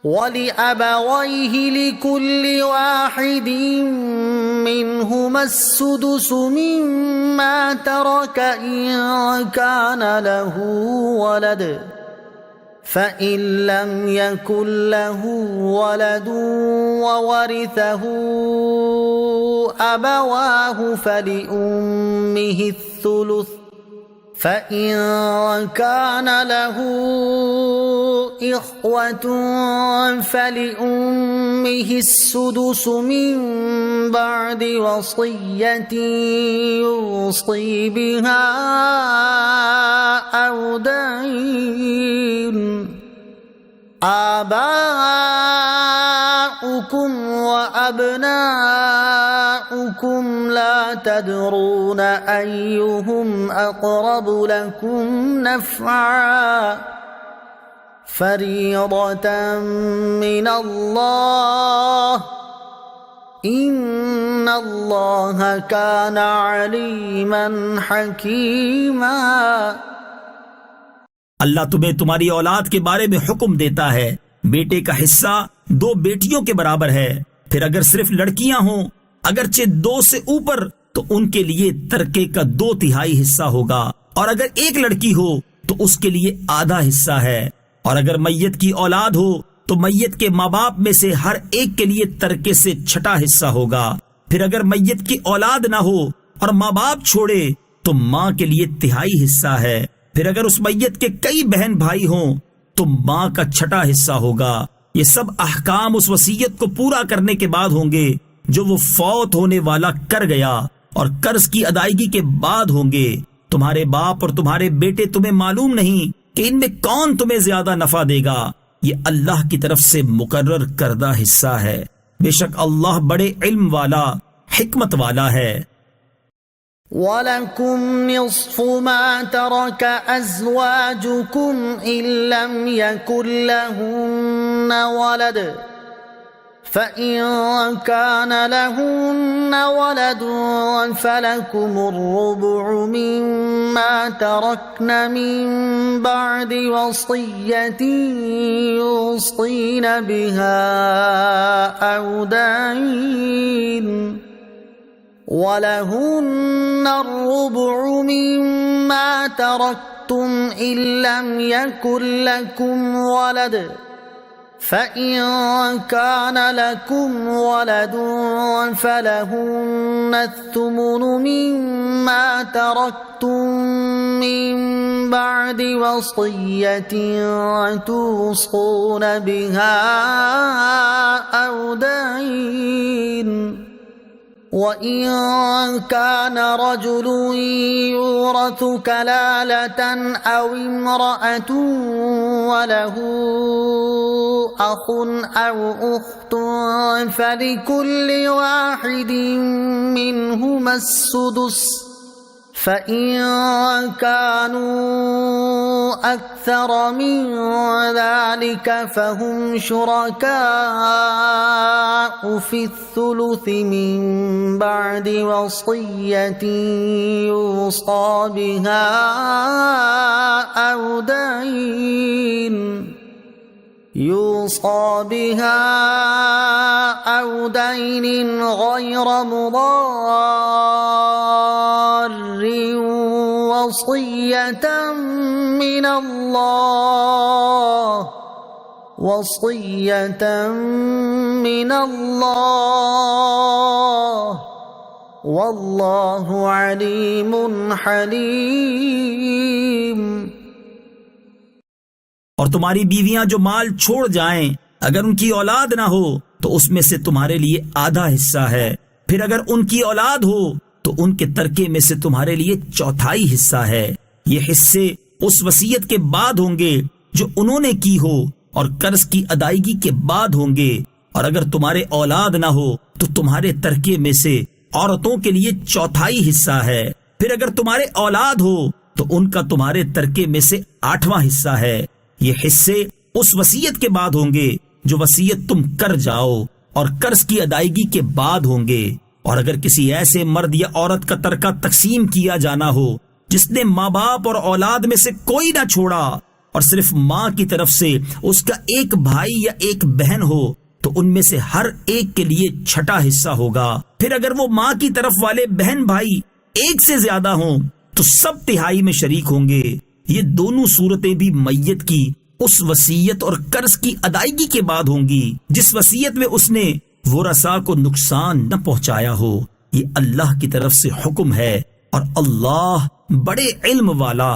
وَلِأَبَوَيْهِ لِكُلِّ وَاحِدٍ مِّنْهُمَا السُّدُسُ مِمَّا تَرَكَ إِن كَانَ لَهُ وَلَدٌ فَإِن لَّمْ يَكُن لَّهُ وَلَدٌ وَوَرِثَهُ أَبَوَاهُ فَلِأُمِّهِ الثُّلُثُ فَإِن كَانَ لَهُ إِخْوَةٌ فَلِأُمِّهِ السُّدُسُ مِن بَعْدِ وَصِيَّةٍ يُوصِي بِهَا أَوْ دَيْنٍ۔ آباؤكم وأبناؤكم لا تدرون أيهم أقرب لكم نفعا فريضة من الله إن الله كان عليما حكيما۔ اللہ تمہیں تمہاری اولاد کے بارے میں حکم دیتا ہے، بیٹے کا حصہ 2 بیٹیوں کے برابر ہے، پھر اگر صرف لڑکیاں ہوں اگرچہ 2 سے اوپر تو ان کے لیے ترکے کا 2/3 حصہ ہوگا، اور اگر ایک لڑکی ہو تو اس کے لیے آدھا حصہ ہے، اور اگر میت کی اولاد ہو تو میت کے ماں باپ میں سے ہر ایک کے لیے ترکے سے 6واں حصہ ہوگا، پھر اگر میت کی اولاد نہ ہو اور ماں باپ چھوڑے تو ماں کے لیے 1/3 حصہ ہے، پھر اگر اس میت کے کئی بہن بھائی ہوں تو ماں کا 6واں حصہ ہوگا۔ یہ سب احکام اس وصیت کو پورا کرنے کے بعد ہوں گے جو وہ فوت ہونے والا کر گیا، اور قرض کی ادائیگی کے بعد ہوں گے۔ تمہارے باپ اور تمہارے بیٹے تمہیں معلوم نہیں کہ ان میں کون تمہیں زیادہ نفع دے گا، یہ اللہ کی طرف سے مقرر کردہ حصہ ہے۔ بے شک اللہ بڑے علم والا حکمت والا ہے۔ وَلَكُمْ نِصْفُ مَا تَرَكَ أَزْوَاجُكُمْ إِن لَّمْ يَكُن لَّهُنَّ وَلَدٌ فَإِن كَانَ لَهُنَّ وَلَدٌ فَلَكُمُ الرُّبُعُ مِمَّا تَرَكْنَ مِن بَعْدِ وَصِيَّةٍ يُوصِينَ بِهَا أَوْ دَيْنٍ وَلَهُنَّ الرُّبُعُ مِمَّا تَرَكْتُمْ إِن لَّمْ يَكُن لَّكُمْ وَلَدٌ فَإِن كَانَ لَكُمْ وَلَدٌ فَلَهُنَّ الثُّمُنُ مِمَّا تَرَكْتُم مِّن بَعْدِ وَصِيَّةٍ تُوصُونَ بِهَا أَوْ دَيْنٍ وَإِن كَانَ رَجُلٌ يُورَثُ كَلَالَةً أَوْ امْرَأَةٌ وَلَهُ أَخٌ أَوْ أُخْتٌ فَلِكُلِّ وَاحِدٍ مِّنْهُمَا السُّدُسُ فَإِن كَانُوا أَكْثَرَ مِن ذَلِكَ فَهُمْ شُرَكَاءُ فِي الثُّلُثِ مِن بَعْدِ وَصِيَّةٍ يُوصَى بِهَا أَوْ دَيْنٍ غَيْرَ مُضَارٍّ وَصِيَّةً مِّنَ اللَّهِ وَاللَّهُ عَلِيمٌ حَلِيمٌ۔ اور تمہاری بیویاں جو مال چھوڑ جائیں اگر ان کی اولاد نہ ہو تو اس میں سے تمہارے لیے آدھا حصہ ہے، پھر اگر ان کی اولاد ہو تو ان کے ترکے میں سے تمہارے لیے چوتھائی حصہ ہے۔ یہ حصے اس وصیت کے بعد ہوں گے جو انہوں نے کی ہو اور قرض کی ادائیگی کے بعد ہوں گے، اور اگر تمہارے اولاد نہ ہو تو تمہارے ترکے میں سے عورتوں کے لیے چوتھائی حصہ ہے، پھر اگر تمہارے اولاد ہو تو ان کا تمہارے ترکے میں سے 8واں حصہ ہے۔ یہ حصے اس وصیت کے بعد ہوں گے جو وصیت تم کر جاؤ اور قرض کی ادائیگی کے بعد ہوں گے۔ اور اگر کسی ایسے مرد یا عورت کا ترکہ تقسیم کیا جانا ہو جس نے ماں باپ اور اولاد میں سے کوئی نہ چھوڑا اور صرف ماں کی طرف سے اس کا ایک بھائی یا ایک بہن ہو تو ان میں سے ہر ایک کے لیے چھٹا حصہ ہوگا، پھر اگر وہ ماں کی طرف والے بہن بھائی ایک سے زیادہ ہوں تو سب تہائی میں شریک ہوں گے۔ یہ دونوں صورتیں بھی میت کی اس وصیت اور قرض کی ادائیگی کے بعد ہوں گی جس وصیت میں اس نے ورثاء کو نقصان نہ پہنچایا ہو۔ یہ اللہ کی طرف سے حکم ہے اور اللہ بڑے علم والا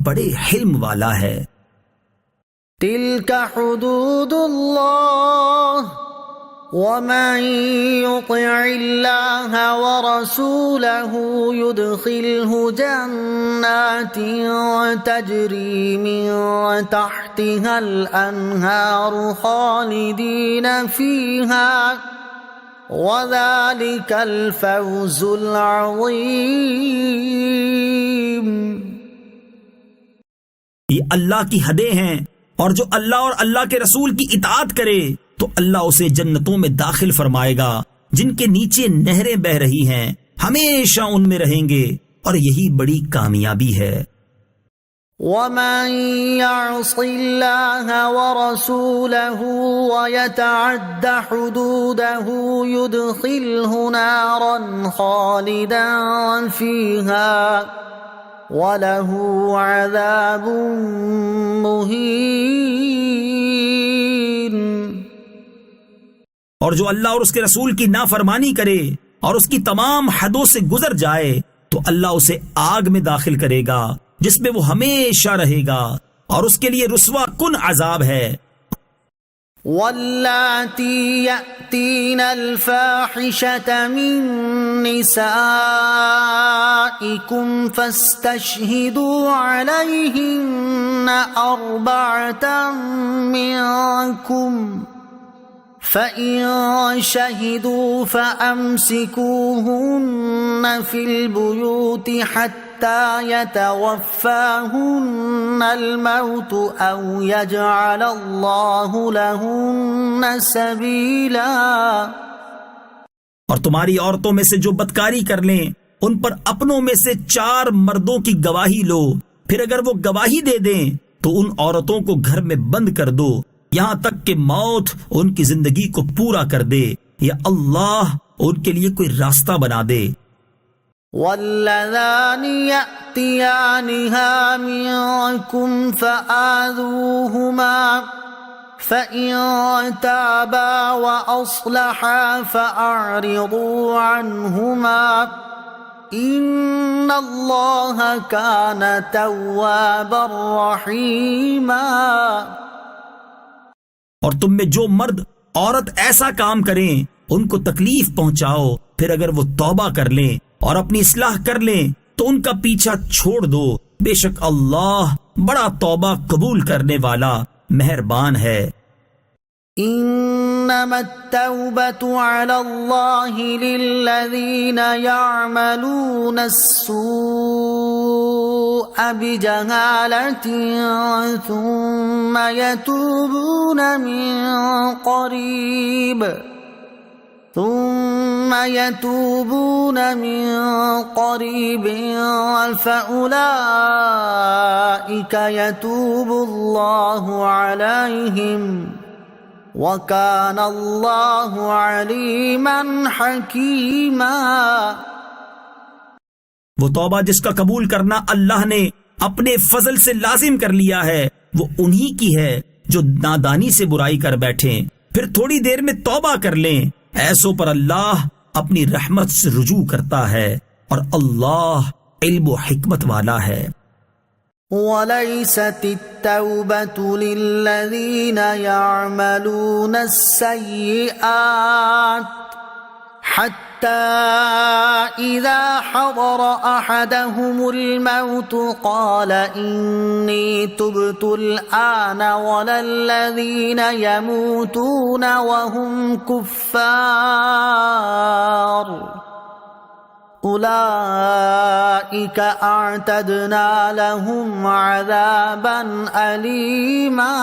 بڑے حلم والا ہے۔ تلك حدود اللہ ومن يطع الله ورسوله يدخله جنات تجري من تحتها الأنهار خالدين فيها وذلك الفوز العظيم۔ یہ اللہ کی حدیں ہیں، اور جو اللہ اور اللہ کے رسول کی اطاعت کرے تو اللہ اسے جنتوں میں داخل فرمائے گا جن کے نیچے نہریں بہ رہی ہیں، ہمیشہ ان میں رہیں گے، اور یہی بڑی کامیابی ہے۔ وَمَن يَعْصِ اللَّهَ وَرَسُولَهُ وَيَتَعَدَّ حُدُودَهُ يُدْخِلْهُ نَارًا خَالِدًا فِيهَا وَلَهُ عَذَابٌ مُهِينٌ۔ اور جو اللہ اور اس کے رسول کی نافرمانی کرے اور اس کی تمام حدوں سے گزر جائے تو اللہ اسے آگ میں داخل کرے گا جس میں وہ ہمیشہ رہے گا، اور اس کے لیے رسوا کن عذاب ہے۔ واللاتی یأتین الفاحشة من نسائکم فاستشہدوا علیہن أربعة منکم فإن شهدوا فأمسكوهن في البيوت حتى يتوفاهن الموت أو يجعل الله لهن سبيلا۔ اور تمہاری عورتوں میں سے جو بدکاری کر لیں ان پر اپنوں میں سے 4 مردوں کی گواہی لو، پھر اگر وہ گواہی دے دیں تو ان عورتوں کو گھر میں بند کر دو یہاں تک کہ موت ان کی زندگی کو پورا کر دے یا اللہ ان کے لیے کوئی راستہ بنا دے۔ واللذان يأتيانها منكم فآذوهما فإن تابا وأصلحا فأعرضوا عنهما إن الله كان توابا رحيما۔ اور تم میں جو مرد عورت ایسا کام کریں ان کو تکلیف پہنچاؤ، پھر اگر وہ توبہ کر لیں اور اپنی اصلاح کر لیں تو ان کا پیچھا چھوڑ دو، بے شک اللہ بڑا توبہ قبول کرنے والا مہربان ہے۔ انما التوبة على الله للذين يعملون السوء بجهالة ثم يتوبون من قريب فأولئك يتوب الله عليهم وَكَانَ اللَّهُ عَلِيمًا حَكِيمًا۔ وہ توبہ جس کا قبول کرنا اللہ نے اپنے فضل سے لازم کر لیا ہے وہ انہی کی ہے جو نادانی سے برائی کر بیٹھیں پھر تھوڑی دیر میں توبہ کر لیں، ایسوں پر اللہ اپنی رحمت سے رجوع کرتا ہے اور اللہ علم و حکمت والا ہے۔ وَلَيْسَتِ التَّوْبَةُ لِلَّذِينَ يَعْمَلُونَ السَّيِّئَاتِ حَتَّى إِذَا حَضَرَ أَحَدَهُمُ الْمَوْتُ قَالَ إِنِّي تُبْتُ الْآنَ وَلَا الَّذِينَ يَمُوتُونَ وَهُمْ كُفَّارٌ اولئک اعتدنا لهم عذابا علیما۔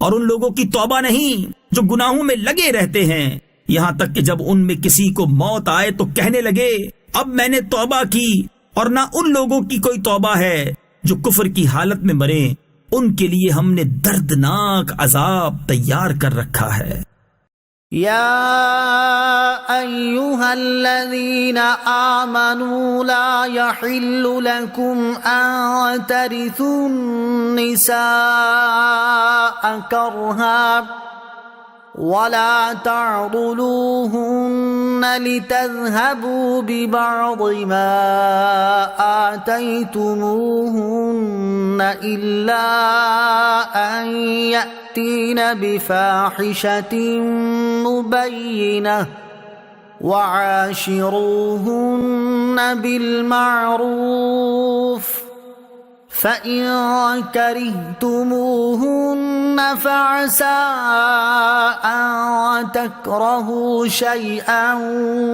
اور ان لوگوں کی توبہ نہیں جو گناہوں میں لگے رہتے ہیں یہاں تک کہ جب ان میں کسی کو موت آئے تو کہنے لگے اب میں نے توبہ کی، اور نہ ان لوگوں کی کوئی توبہ ہے جو کفر کی حالت میں مریں، ان کے لیے ہم نے دردناک عذاب تیار کر رکھا ہے۔ يا أيها الذين آمنوا لا يحل لكم أن ترثوا النساء كرها ولا تعضلوهن لتذهبوا ببعض ما آتيتموهن إلا أن يأتين بفاحشة مبينة وعاشروهن بالمعروف فإن كرهتموهن فعسى أن تكرهوا شيئا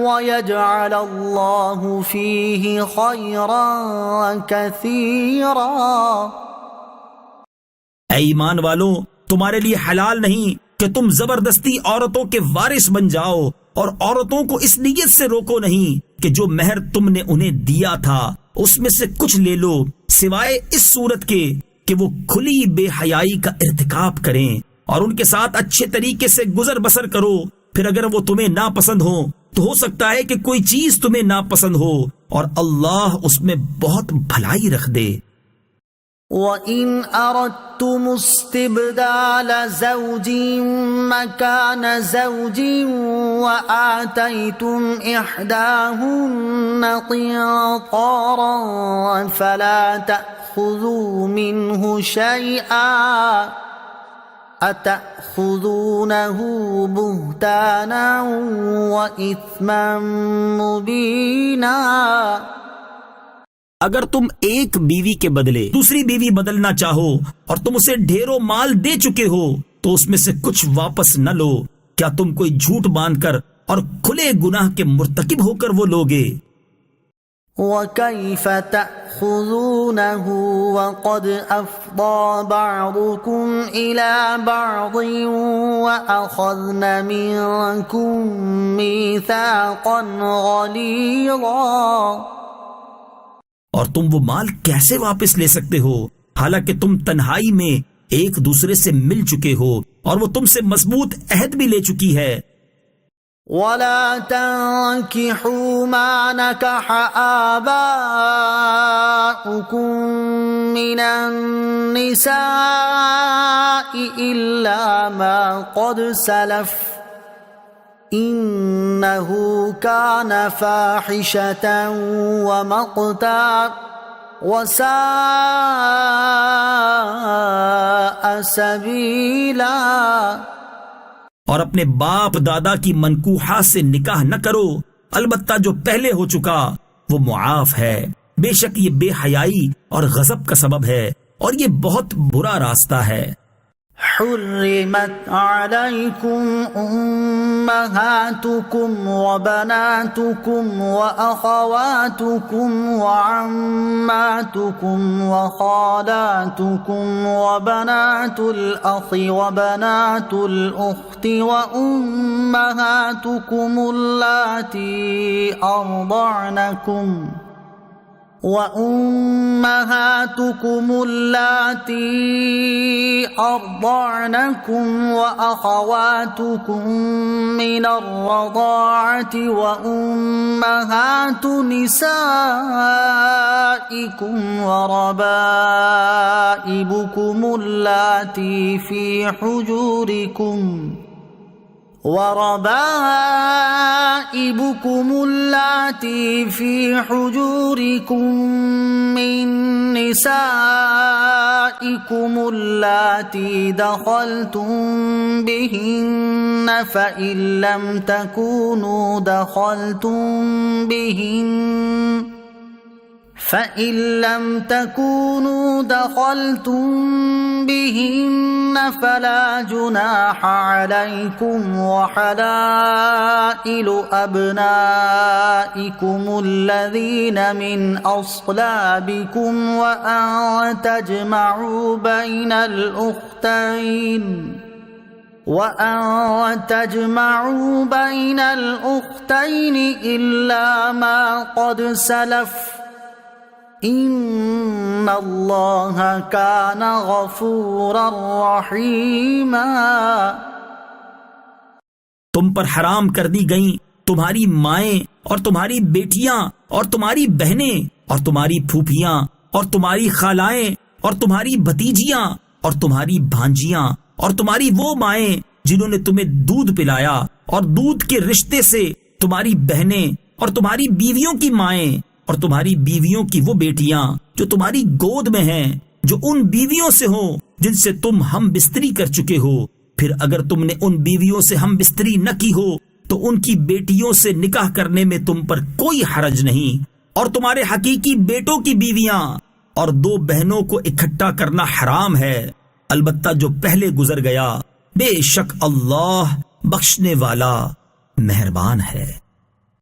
ويجعل الله فيه خيرا كثيرا۔ اے ایمان والو، تمہارے لیے حلال نہیں کہ تم زبردستی عورتوں کے وارث بن جاؤ، اور عورتوں کو اس نیت سے روکو نہیں کہ جو مہر تم نے انہیں دیا تھا اس میں سے کچھ لے لو، سوائے اس صورت کے کہ وہ کھلی بے حیائی کا ارتکاب کریں، اور ان کے ساتھ اچھے طریقے سے گزر بسر کرو، پھر اگر وہ تمہیں ناپسند ہو تو ہو سکتا ہے کہ کوئی چیز تمہیں ناپسند ہو، اور اللہ اس میں بہت بھلائی رکھ دے۔ وَإِنْ أَرَدْتُمُ اسْتِبْدَالَ زَوْجٍ مَّكَانَ زَوْجٍ وَآتَيْتُمْ إِحْدَاهُنَّ قِنطَارًا فَلَا تَأْخُذُوا مِنْهُ شَيْئًا أَتَأْخُذُونَهُ بُهْتَانًا وَإِثْمًا مُّبِينًا۔ اگر تم ایک بیوی کے بدلے دوسری بیوی بدلنا چاہو اور تم اسے ڈھیروں مال دے چکے ہو تو اس میں سے کچھ واپس نہ لو. کیا تم کوئی جھوٹ باندھ کر اور کھلے گناہ کے مرتکب ہو کر وہ لوگے؟ وَكَيْفَ تَأْخُذُونَهُ وَقَدْ أَفْضَى بَعْضُكُمْ إِلَى بَعْضٍ وَأَخَذْنَ مِنكُم مِّيثَاقًا غَلِيظًا. اور تم وہ مال کیسے واپس لے سکتے ہو حالانکہ تم تنہائی میں ایک دوسرے سے مل چکے ہو اور وہ تم سے مضبوط عہد بھی لے چکی ہے. وَلَا تَنكِحُوا مَا نَكَحَ آبَاؤُكُم مِّنَ النِّسَاءِ إِلَّا مَا قَدْ سَلَفَ إِنَّهُ كَانَ فَاحِشَةً وَمَقْتًا وَسَاءَ سَبِيلًا. اور اپنے باپ دادا کی منکوحات سے نکاح نہ کرو، البتہ جو پہلے ہو چکا وہ معاف ہے. بے شک یہ بے حیائی اور غضب کا سبب ہے اور یہ بہت برا راستہ ہے. حرمت علیکم امہاتکم وبناتکم واخواتکم وعماتکم وخالاتکم وبنات الاخ وبنات الاخت وامہاتکم اللاتی ارضعنکم وَأُمَّهَاتُكُمُ اللَّاتِي أَرْضَعْنَكُمْ وَأَخَوَاتُكُم مِّنَ الرَّضَاعَةِ وَأُمَّهَاتُ نِسَائِكُمْ وَرَبَائِبُكُمُ اللَّاتِي فِي حُجُورِكُمْ من نسائكم اللاتي دخلتم بهن فإن لم تكونوا دخلتم بهن فلا جناح عليكم وحلائل أبنائكم الذين من أصلابكم وأن تجمعوا بين الأختين إلا ما قد سلف ان اللہ کان غفورا رحیما. تم پر حرام کر دی گئیں تمہاری مائیں اور تمہاری بیٹیاں اور تمہاری بہنیں اور تمہاری پھوپھیاں اور تمہاری خالائیں اور تمہاری بھتیجیاں اور تمہاری بھانجیاں اور تمہاری وہ مائیں جنہوں نے تمہیں دودھ پلایا اور دودھ کے رشتے سے تمہاری بہنیں اور تمہاری بیویوں کی مائیں اور تمہاری بیویوں کی وہ بیٹیاں جو تمہاری گود میں ہیں جو ان بیویوں سے ہوں جن سے تم ہم بستری کر چکے ہو. پھر اگر تم نے ان بیویوں سے ہم بستری نہ کی ہو تو ان کی بیٹیوں سے نکاح کرنے میں تم پر کوئی حرج نہیں. اور تمہارے حقیقی بیٹوں کی بیویاں اور 2 بہنوں کو اکٹھا کرنا حرام ہے البتہ جو پہلے گزر گیا. بے شک اللہ بخشنے والا مہربان ہے.